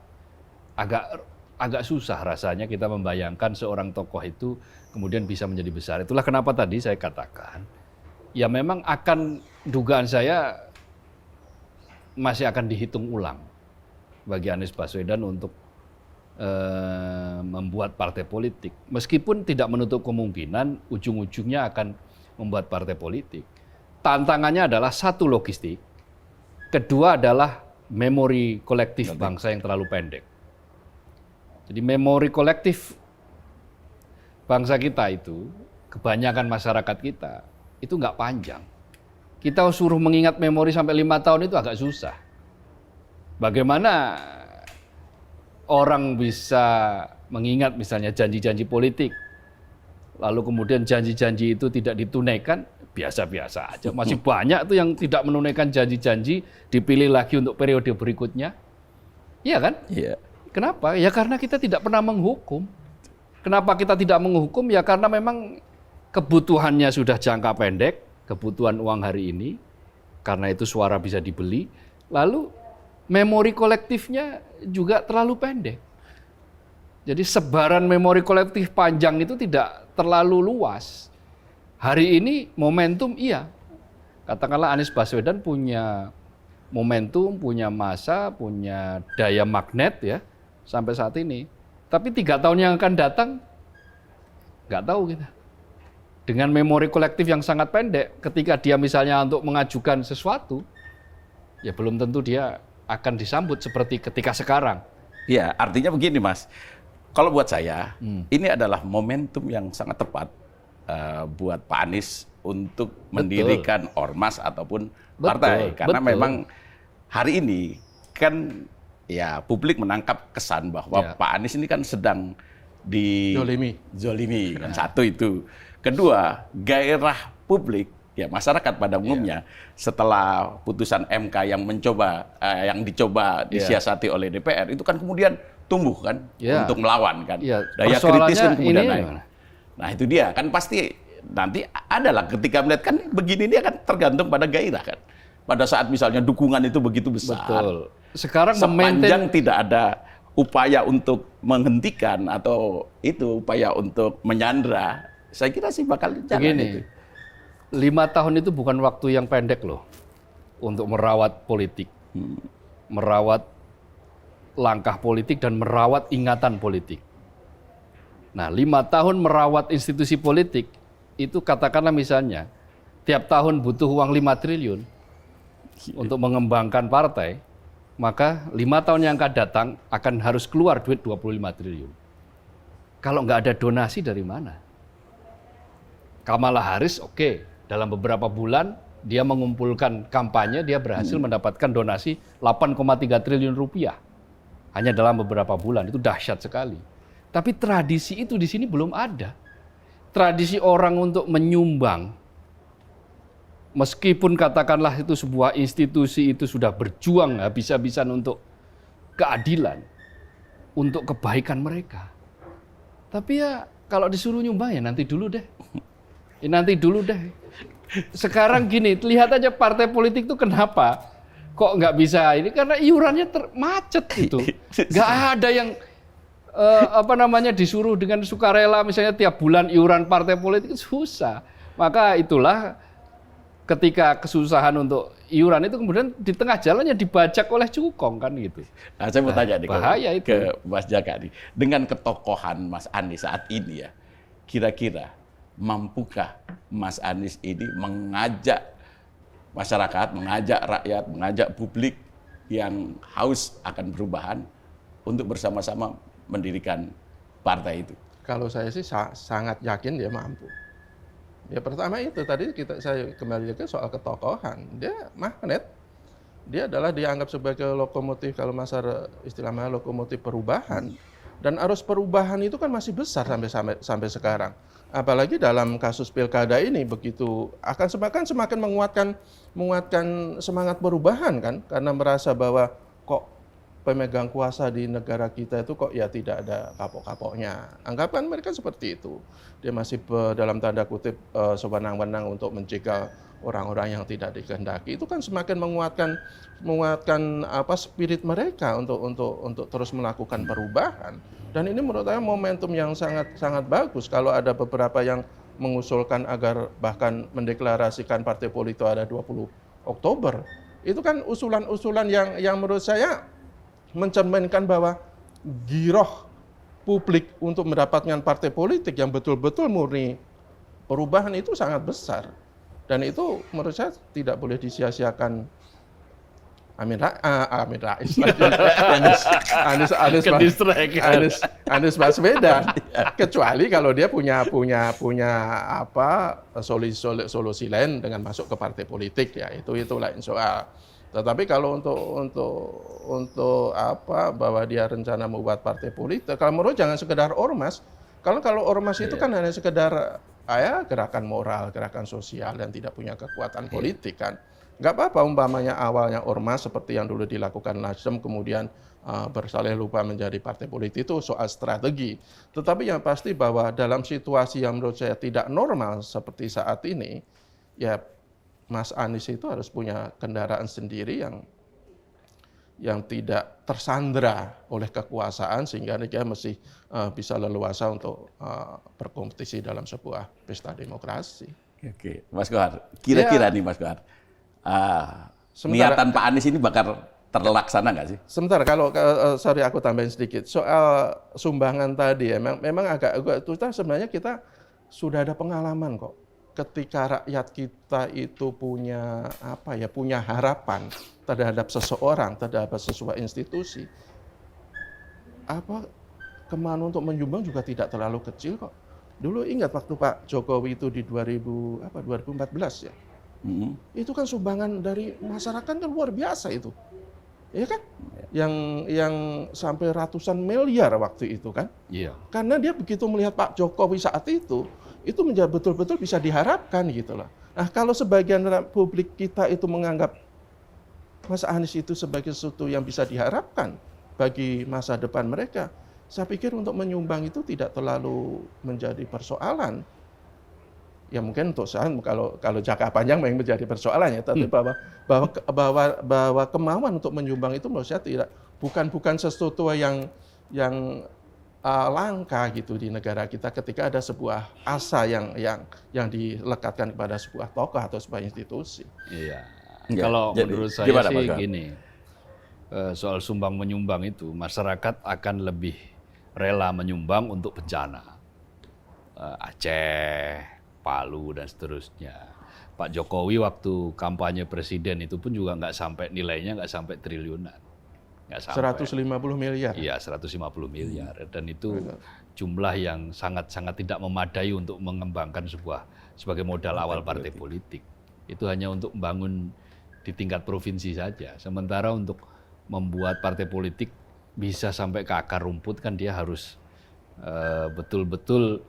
agak susah rasanya kita membayangkan seorang tokoh itu kemudian bisa menjadi besar. Itulah kenapa tadi saya katakan, ya memang akan, dugaan saya masih akan dihitung ulang bagi Anies Baswedan untuk membuat partai politik. Meskipun tidak menutup kemungkinan ujung-ujungnya akan membuat partai politik. Tantangannya adalah satu, logistik. Kedua adalah memori kolektif bangsa yang terlalu pendek. Jadi memori kolektif bangsa kita itu, kebanyakan masyarakat kita, itu nggak panjang. Kita suruh mengingat memori sampai 5 tahun itu agak susah. Bagaimana orang bisa mengingat misalnya janji-janji politik lalu kemudian janji-janji itu tidak ditunaikan, biasa-biasa aja. Masih banyak tuh yang tidak menunaikan janji-janji, dipilih lagi untuk periode berikutnya. Iya kan? Iya. Kenapa? Ya karena kita tidak pernah menghukum. Kenapa kita tidak menghukum? Ya karena memang kebutuhannya sudah jangka pendek, kebutuhan uang hari ini, karena itu suara bisa dibeli. Lalu memori kolektifnya juga terlalu pendek. Jadi sebaran memori kolektif panjang itu tidak terlalu luas. Hari ini momentum iya. Katakanlah Anies Baswedan punya momentum, punya masa, punya daya magnet ya sampai saat ini. Tapi 3 tahun yang akan datang nggak tahu kita. Dengan memori kolektif yang sangat pendek, ketika dia misalnya untuk mengajukan sesuatu, ya belum tentu dia akan disambut seperti ketika sekarang. Iya, artinya begini Mas. Kalau buat saya, ini adalah momentum yang sangat tepat buat Pak Anies untuk mendirikan ormas ataupun partai. Karena memang hari ini kan ya publik menangkap kesan bahwa Pak Anies ini kan sedang zolimi kan satu itu. Kedua, gairah publik ya masyarakat pada umumnya setelah putusan MK yang dicoba disiasati oleh DPR itu kan kemudian tumbuh kan untuk melawan kan. Daya kritis kan kemudian naik. Nah itu dia kan pasti nanti adalah ketika melihat kan begini ini akan tergantung pada gairah kan. Pada saat misalnya dukungan itu begitu besar. Betul. Sekarang sepanjang tidak ada upaya untuk menghentikan atau itu upaya untuk menyandra, saya kira sih bakal jalan begini, itu. 5 tahun itu bukan waktu yang pendek loh untuk merawat politik, merawat langkah politik dan merawat ingatan politik. Nah, 5 tahun merawat institusi politik itu katakanlah misalnya tiap tahun butuh uang 5 triliun untuk mengembangkan partai, maka 5 tahun yang akan datang akan harus keluar duit 25 triliun. Kalau nggak ada donasi dari mana? Kamala Harris oke, dalam beberapa bulan dia mengumpulkan kampanye, dia berhasil mendapatkan donasi 8,3 triliun rupiah. Hanya dalam beberapa bulan, itu dahsyat sekali. Tapi tradisi itu di sini belum ada. Tradisi orang untuk menyumbang, meskipun katakanlah itu sebuah institusi itu sudah berjuang habis-habisan untuk keadilan, untuk kebaikan mereka. Tapi ya kalau disuruh nyumbang ya nanti dulu deh. Sekarang gini, lihat aja partai politik itu kenapa kok nggak bisa ini, karena iurannya macet gitu. Nggak ada yang disuruh dengan sukarela misalnya tiap bulan iuran partai politik, susah. Maka itulah ketika kesusahan untuk iuran itu kemudian di tengah jalannya dibajak oleh cukong kan gitu. Nah, saya mau tanya nih ke Mas Jaka nih, dengan ketokohan Mas Anies saat ini ya, kira-kira mampukah Mas Anies ini mengajak masyarakat, mengajak rakyat, mengajak publik yang haus akan perubahan untuk bersama-sama mendirikan partai itu? Kalau saya sih sangat yakin dia mampu. Ya pertama itu tadi saya kembali ke soal ketokohan. Dia magnet. Dia adalah dianggap sebagai lokomotif, kalau masa istilahnya lokomotif perubahan. Dan arus perubahan itu kan masih besar sampai sekarang. Apalagi dalam kasus pilkada ini begitu akan semakin menguatkan semangat perubahan kan, karena merasa bahwa kok pemegang kuasa di negara kita itu kok ya tidak ada kapok-kapoknya. Anggapan mereka seperti itu. Dia masih dalam tanda kutip sewenang-wenang untuk menjegal orang-orang yang tidak dikehendaki. Itu kan semakin menguatkan spirit mereka untuk terus melakukan perubahan. Dan ini menurut saya momentum yang sangat bagus kalau ada beberapa yang mengusulkan agar bahkan mendeklarasikan partai politik ada 20 Oktober. Itu kan usulan-usulan yang menurut saya mencerminkan bahwa giroh publik untuk mendapatkan partai politik yang betul-betul murni perubahan itu sangat besar. Dan itu menurut saya tidak boleh disia-siakan Amin Rais, Anies Baswedan, kecuali kalau dia punya solusi lain dengan masuk ke partai politik ya itu lain soal. Tetapi kalau untuk bahwa dia rencana membuat partai politik, kalau menurut jangan sekedar ormas. Kalau ormas itu kan hanya sekedar gerakan moral, gerakan sosial yang tidak punya kekuatan politik kan. Nggak apa-apa umpamanya awalnya ormas seperti yang dulu dilakukan Nasdem, kemudian bersalih lupa menjadi partai politik, itu soal strategi. Tetapi yang pasti bahwa dalam situasi yang menurut saya tidak normal seperti saat ini, ya Mas Anies itu harus punya kendaraan sendiri yang tidak tersandra oleh kekuasaan sehingga dia masih bisa leluasa untuk berkompetisi dalam sebuah pesta demokrasi. Oke, Mas Kohar, kira-kira nih Mas Kohar, niatan Pak Anies ini bakal terlaksana nggak sih? Sebentar, kalau sorry aku tambahin sedikit soal sumbangan tadi ya, memang agak itu sebenarnya kita sudah ada pengalaman kok. Ketika rakyat kita itu punya punya harapan terhadap seseorang, terhadap sebuah institusi, kemauan untuk menyumbang juga tidak terlalu kecil kok. Dulu ingat waktu Pak Jokowi itu di 2014 ya, itu kan sumbangan dari masyarakat kan luar biasa itu, ya kan? Yang sampai ratusan miliar waktu itu kan? Iya. Karena dia begitu melihat Pak Jokowi saat itu menjadi betul-betul bisa diharapkan gitu loh. Nah, kalau sebagian publik kita itu menganggap Mas Anies itu sebagai sesuatu yang bisa diharapkan bagi masa depan mereka, saya pikir untuk menyumbang itu tidak terlalu menjadi persoalan. Ya mungkin untuk saya kalau jangka panjang memang menjadi persoalan ya, tapi bahwa kemauan untuk menyumbang itu menurut saya bukan sesuatu yang langka gitu di negara kita ketika ada sebuah asa yang dilekatkan kepada sebuah tokoh atau sebuah institusi. Iya. Ya, Kalau jadi, menurut saya gimana, sih Mas? gini, soal sumbang menyumbang itu masyarakat akan lebih rela menyumbang untuk bencana, Aceh, Palu dan seterusnya. Pak Jokowi waktu kampanye presiden itu pun juga nilainya nggak sampai triliunan. 150 miliar. Iya, 150 miliar. Dan itu jumlah yang sangat-sangat tidak memadai untuk mengembangkan sebagai modal awal partai politik. Itu hanya untuk membangun di tingkat provinsi saja. Sementara untuk membuat partai politik bisa sampai ke akar rumput kan dia harus betul-betul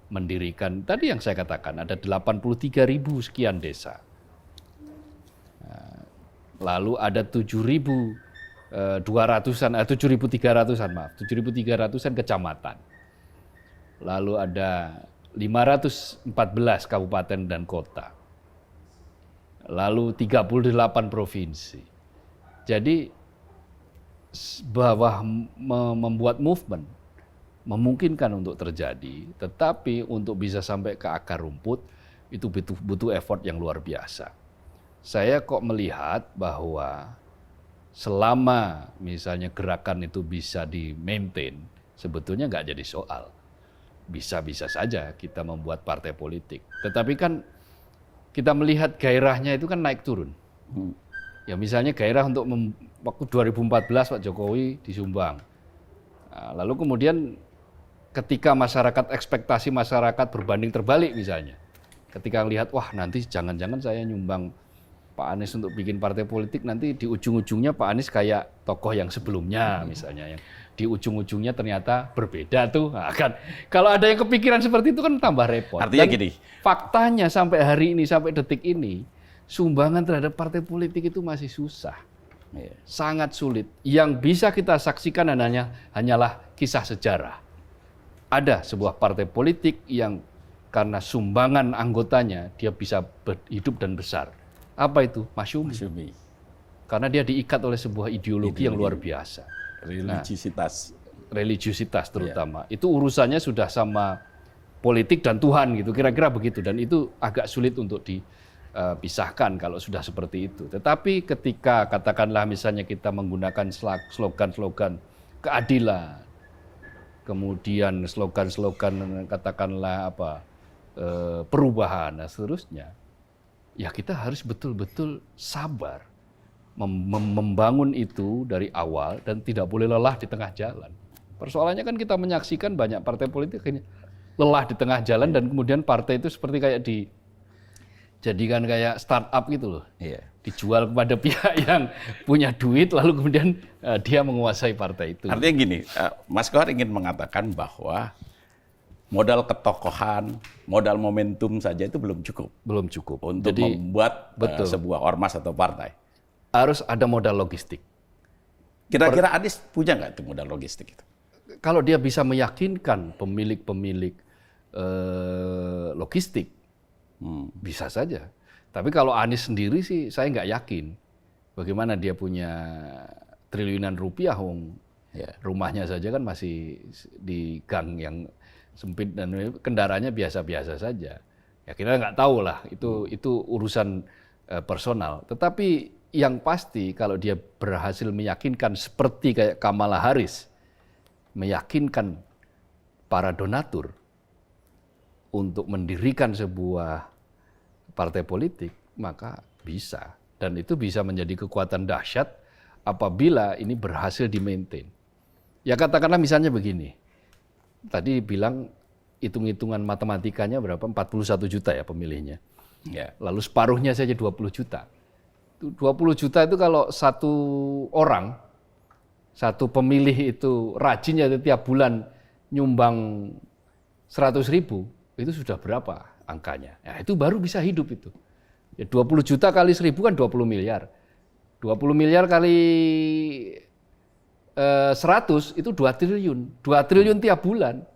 mendirikan. Tadi yang saya katakan ada 83.000 sekian desa. Lalu ada 7.300-an kecamatan. Lalu ada 514 kabupaten dan kota. Lalu 38 provinsi. Jadi bahwa membuat movement memungkinkan untuk terjadi, tetapi untuk bisa sampai ke akar rumput itu butuh effort yang luar biasa. Saya kok melihat bahwa selama misalnya gerakan itu bisa di-maintain, sebetulnya nggak jadi soal. Bisa-bisa saja kita membuat partai politik. Tetapi kan kita melihat gairahnya itu kan naik turun. Ya misalnya gairah untuk waktu 2014 Pak Jokowi disumbang. Nah, lalu kemudian ketika ekspektasi masyarakat berbanding terbalik misalnya. Ketika melihat, wah nanti jangan-jangan saya nyumbang Pak Anies untuk bikin partai politik, nanti di ujung-ujungnya Pak Anies kayak tokoh yang sebelumnya misalnya, yang di ujung-ujungnya ternyata berbeda tuh. Nah, kan kalau ada yang kepikiran seperti itu kan tambah repot. Artinya dan gini, faktanya sampai hari ini, sampai detik ini, sumbangan terhadap partai politik itu masih susah. Sangat sulit. Yang bisa kita saksikan hanyalah kisah sejarah. Ada sebuah partai politik yang karena sumbangan anggotanya dia bisa hidup dan besar. Apa itu? Masyumi. Karena dia diikat oleh sebuah ideologi yang luar biasa. Religiusitas terutama. Itu urusannya sudah sama politik dan Tuhan gitu, kira-kira begitu. Dan itu agak sulit untuk dipisahkan kalau sudah seperti itu. Tetapi ketika katakanlah misalnya kita menggunakan slogan-slogan keadilan, kemudian slogan-slogan katakanlah perubahan dan seterusnya, ya kita harus betul-betul sabar membangun itu dari awal dan tidak boleh lelah di tengah jalan. Persoalannya kan kita menyaksikan banyak partai politik ini lelah di tengah jalan dan kemudian partai itu seperti kayak dijadikan kayak startup gitu loh. Dijual kepada pihak yang punya duit lalu kemudian dia menguasai partai itu. Artinya gini, Mas Kohar ingin mengatakan bahwa modal ketokohan, modal momentum saja itu belum cukup Belum cukup. untuk Jadi membuat betul. sebuah ormas atau partai. harus ada modal logistik. Kira-kira Anies punya nggak itu modal logistik itu? Kalau dia bisa meyakinkan pemilik-pemilik logistik, bisa saja. Tapi kalau Anies sendiri sih saya nggak yakin. Bagaimana dia punya triliunan rupiah, Ya. rumahnya saja kan masih di gang yang sempit dan kendaraannya biasa-biasa saja. Ya kita nggak tahu lah, itu urusan personal. Tetapi yang pasti kalau dia berhasil meyakinkan seperti kayak Kamala Harris, meyakinkan para donatur untuk mendirikan sebuah partai politik, maka bisa. Dan itu bisa menjadi kekuatan dahsyat apabila ini berhasil di-maintain. Ya katakanlah misalnya begini, tadi bilang hitung-hitungan matematikanya berapa? 41 juta ya pemilihnya. Ya. Lalu separuhnya saja 20 juta. 20 juta itu kalau satu orang, satu pemilih itu rajin ya tiap bulan nyumbang 100.000, itu sudah berapa angkanya? Ya, itu baru bisa hidup itu. Ya 20 juta kali 1.000 kan 20 miliar. 20 miliar kali 100 itu 2 triliun. 2 triliun tiap bulan.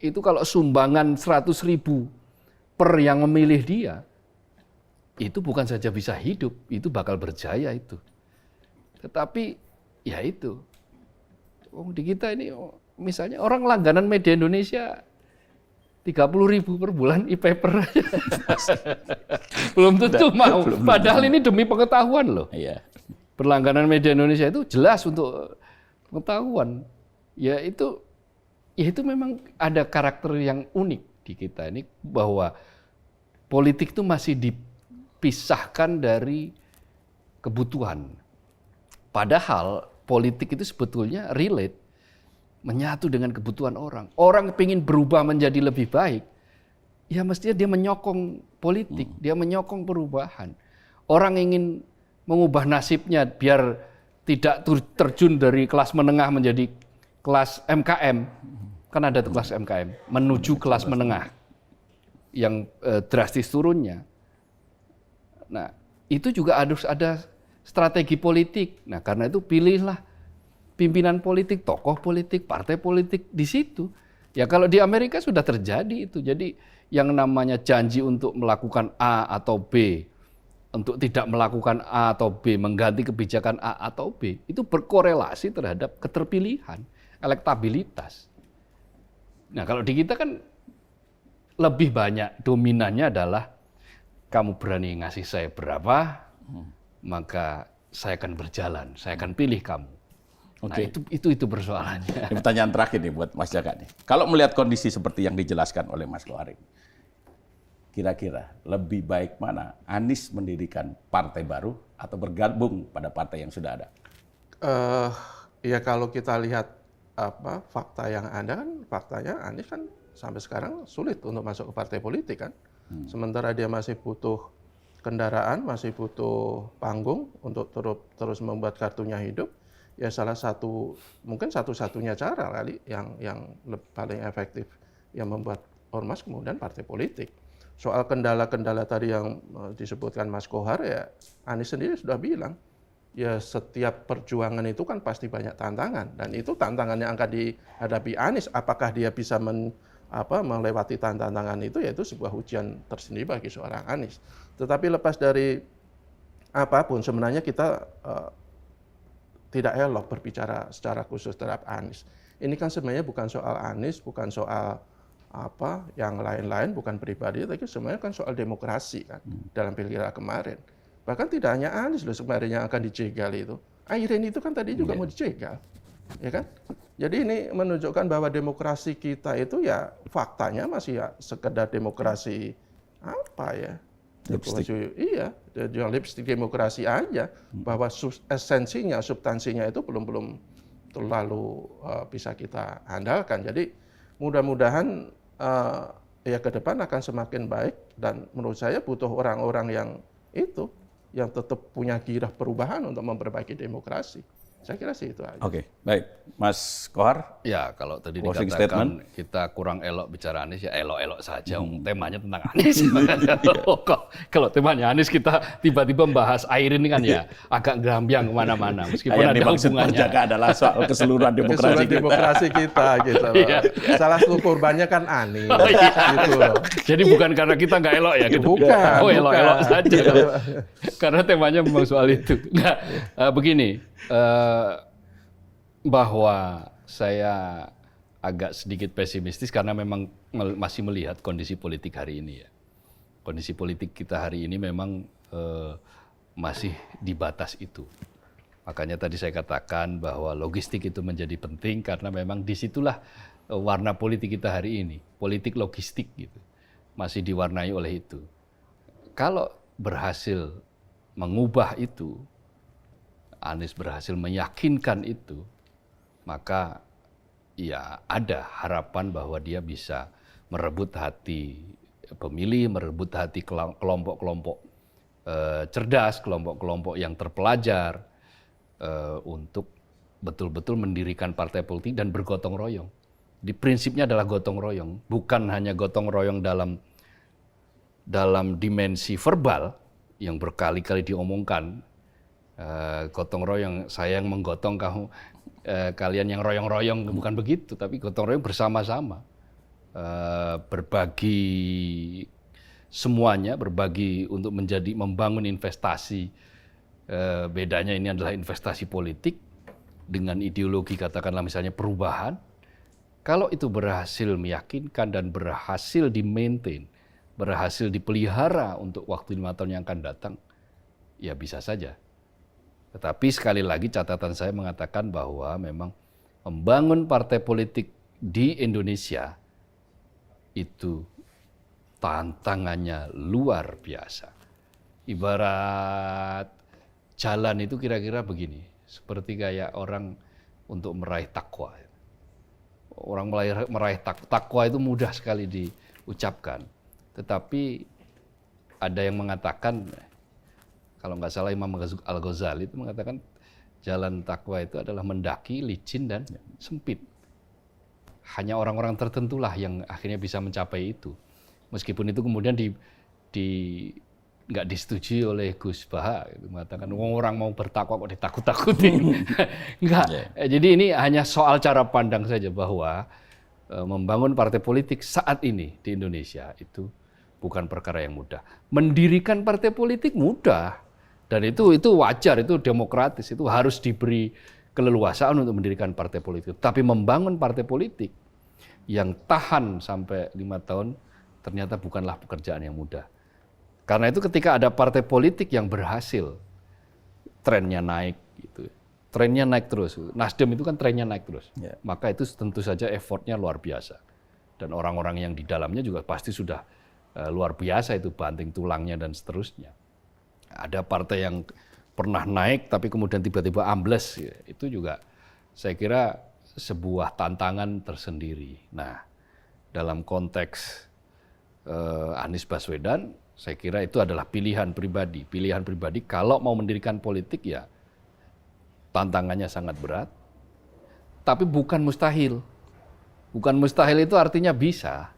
Itu kalau sumbangan 100.000 per yang memilih dia, itu bukan saja bisa hidup, itu bakal berjaya itu. Tetapi ya itu, di kita ini misalnya orang langganan media Indonesia 30.000 per bulan e-paper aja. Belum tentu mau. Padahal ini demi pengetahuan loh. Iya. Berlangganan media Indonesia itu jelas untuk pengetahuan. Ya itu memang ada karakter yang unik di kita ini, bahwa politik itu masih dipisahkan dari kebutuhan. Padahal politik itu sebetulnya relate, menyatu dengan kebutuhan orang. Orang ingin berubah menjadi lebih baik, ya mestinya dia menyokong politik, dia menyokong perubahan. Orang ingin mengubah nasibnya biar tidak terjun dari kelas menengah menjadi kelas MKM, kan ada tuh kelas MKM, menuju kelas menengah yang drastis turunnya. Nah, itu juga harus ada strategi politik. Nah, karena itu pilihlah pimpinan politik, tokoh politik, partai politik di situ. Ya kalau di Amerika sudah terjadi itu. Jadi yang namanya janji untuk melakukan A atau B, untuk tidak melakukan A atau B, mengganti kebijakan A atau B, itu berkorelasi terhadap keterpilihan, elektabilitas. Nah kalau di kita kan lebih banyak dominannya adalah kamu berani ngasih saya berapa, maka saya akan berjalan, saya akan pilih kamu. Nah, itu persoalannya. Ini pertanyaan terakhir nih buat Mas Jaka nih. Kalau melihat kondisi seperti yang dijelaskan oleh Mas Kohari, kira-kira lebih baik mana? Anies mendirikan partai baru atau bergabung pada partai yang sudah ada? Ya kalau kita lihat fakta yang ada kan, faktanya Anies kan sampai sekarang sulit untuk masuk ke partai politik kan. Sementara dia masih butuh kendaraan, masih butuh panggung untuk terus membuat kartunya hidup. Ya salah satu, mungkin satu-satunya cara kali yang paling efektif yang membuat ormas kemudian partai politik. Soal kendala-kendala tadi yang disebutkan Mas Kohar, ya Anies sendiri sudah bilang, ya setiap perjuangan itu kan pasti banyak tantangan, dan itu tantangan yang akan dihadapi Anies. Apakah dia bisa melewati tantangan itu, yaitu sebuah ujian tersendiri bagi seorang Anies. Tetapi lepas dari apapun, sebenarnya kita tidak elok berbicara secara khusus terhadap Anies. Ini kan sebenarnya bukan soal Anies, bukan soal yang lain-lain, bukan pribadi, tapi sebenarnya kan soal demokrasi kan dalam pilkada kemarin. Bahkan tidak hanya Anies loh sebenarnya yang akan dijegal itu. Airin itu kan tadi juga mau dijegal, ya kan? Jadi ini menunjukkan bahwa demokrasi kita itu ya faktanya masih ya sekedar demokrasi Lipstick. Iya, lipstick demokrasi aja, bahwa esensinya, substansinya itu belum terlalu bisa kita andalkan. Jadi mudah-mudahan ya ke depan akan semakin baik, dan menurut saya butuh orang-orang yang tetap punya gairah perubahan untuk memperbaiki demokrasi. Saya kira sih itu aja. Oke, baik. Mas Kohar? Ya, kalau tadi Closing dikatakan statement. kita kurang elok bicara Anies, ya elok-elok saja. Temanya tentang Anies. Kalau temanya Anies, kita tiba-tiba membahas air ini kan ya agak gerambiang kemana-mana. Meskipun Yang ada dimaksud hubungannya. Jaga adalah soal keseluruhan demokrasi Keseluruhan kita. demokrasi kita gitu loh. Iya. Salah satu korbannya kan Anies gitu loh. Jadi bukan karena kita nggak elok ya? Gitu. Bukan, Oh, elok-elok bukan. saja. Karena temanya memang soal itu. Nah, begini, bahwa saya agak sedikit pesimistis karena memang masih melihat kondisi politik hari ini ya. Kondisi politik kita hari ini memang masih di batas itu. Makanya tadi saya katakan bahwa logistik itu menjadi penting karena memang disitulah warna politik kita hari ini. Politik logistik gitu. Masih diwarnai oleh itu. Kalau berhasil mengubah itu, Anies berhasil meyakinkan itu, maka ya ada harapan bahwa dia bisa merebut hati pemilih, merebut hati kelompok-kelompok cerdas, kelompok-kelompok yang terpelajar untuk betul-betul mendirikan partai politik dan bergotong royong. Di prinsipnya adalah gotong royong, bukan hanya gotong royong dalam dimensi verbal yang berkali-kali diomongkan. Gotong royong, saya yang menggotong kamu, kalian yang royong-royong, bukan begitu, tapi gotong royong bersama-sama, berbagi semuanya, berbagi untuk membangun investasi. Bedanya ini adalah investasi politik dengan ideologi, katakanlah misalnya perubahan. Kalau itu berhasil meyakinkan dan berhasil di-maintain, berhasil dipelihara untuk waktu 5 tahun yang akan datang, ya bisa saja. Tetapi sekali lagi catatan saya mengatakan bahwa memang membangun partai politik di Indonesia itu tantangannya luar biasa. Ibarat jalan itu kira-kira begini, seperti kayak orang untuk meraih takwa. Orang meraih takwa itu mudah sekali diucapkan. Tetapi ada yang mengatakan, kalau nggak salah Imam Al-Ghazali itu mengatakan jalan takwa itu adalah mendaki, licin, dan sempit. Hanya orang-orang tertentulah yang akhirnya bisa mencapai itu. Meskipun itu kemudian nggak disetujui oleh Gus Baha, mengatakan orang mau bertakwa kok ditakut-takutin. Enggak. Jadi ini hanya soal cara pandang saja bahwa membangun partai politik saat ini di Indonesia itu bukan perkara yang mudah. Mendirikan partai politik mudah. Dan itu wajar, itu demokratis, itu harus diberi keleluasaan untuk mendirikan partai politik. Tapi membangun partai politik yang tahan sampai 5 tahun ternyata bukanlah pekerjaan yang mudah. Karena itu ketika ada partai politik yang berhasil, trennya naik, gitu. Trennya naik terus. Nasdem itu kan trennya naik terus. Yeah. Maka itu tentu saja effortnya luar biasa. Dan orang-orang yang di dalamnya juga pasti sudah luar biasa, itu banting tulangnya dan seterusnya. Ada partai yang pernah naik tapi kemudian tiba-tiba ambles, itu juga saya kira sebuah tantangan tersendiri. Nah, dalam konteks Anies Baswedan, saya kira itu adalah pilihan pribadi. Pilihan pribadi kalau mau mendirikan politik ya tantangannya sangat berat, tapi bukan mustahil. Bukan mustahil itu artinya bisa.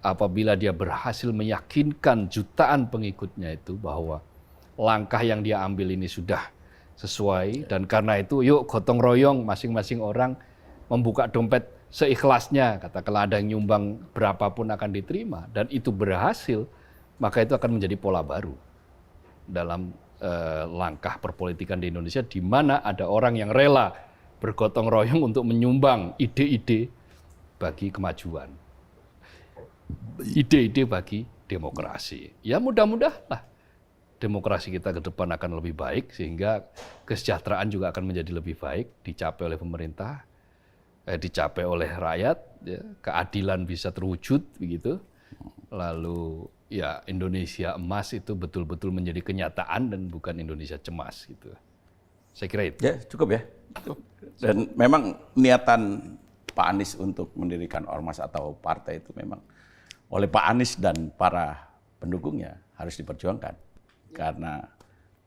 Apabila dia berhasil meyakinkan jutaan pengikutnya itu bahwa langkah yang dia ambil ini sudah sesuai, dan karena itu yuk gotong royong, masing-masing orang membuka dompet seikhlasnya, katakanlah ada yang nyumbang berapapun akan diterima, dan itu berhasil, maka itu akan menjadi pola baru dalam langkah perpolitikan di Indonesia, di mana ada orang yang rela bergotong royong untuk menyumbang ide-ide bagi kemajuan. Ide-ide bagi demokrasi. Ya mudah-mudahan demokrasi kita ke depan akan lebih baik, sehingga kesejahteraan juga akan menjadi lebih baik, dicapai oleh pemerintah, dicapai oleh rakyat, ya, keadilan bisa terwujud begitu. Lalu ya Indonesia emas itu betul-betul menjadi kenyataan dan bukan Indonesia cemas gitu. Saya kira itu. Ya, cukup ya. Dan memang niatan Pak Anies untuk mendirikan ormas atau partai itu memang oleh Pak Anies dan para pendukungnya harus diperjuangkan. Karena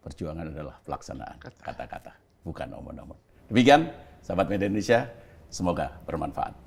perjuangan adalah pelaksanaan kata-kata. bukan omon-omon. Demikian, sahabat Media Indonesia, semoga bermanfaat.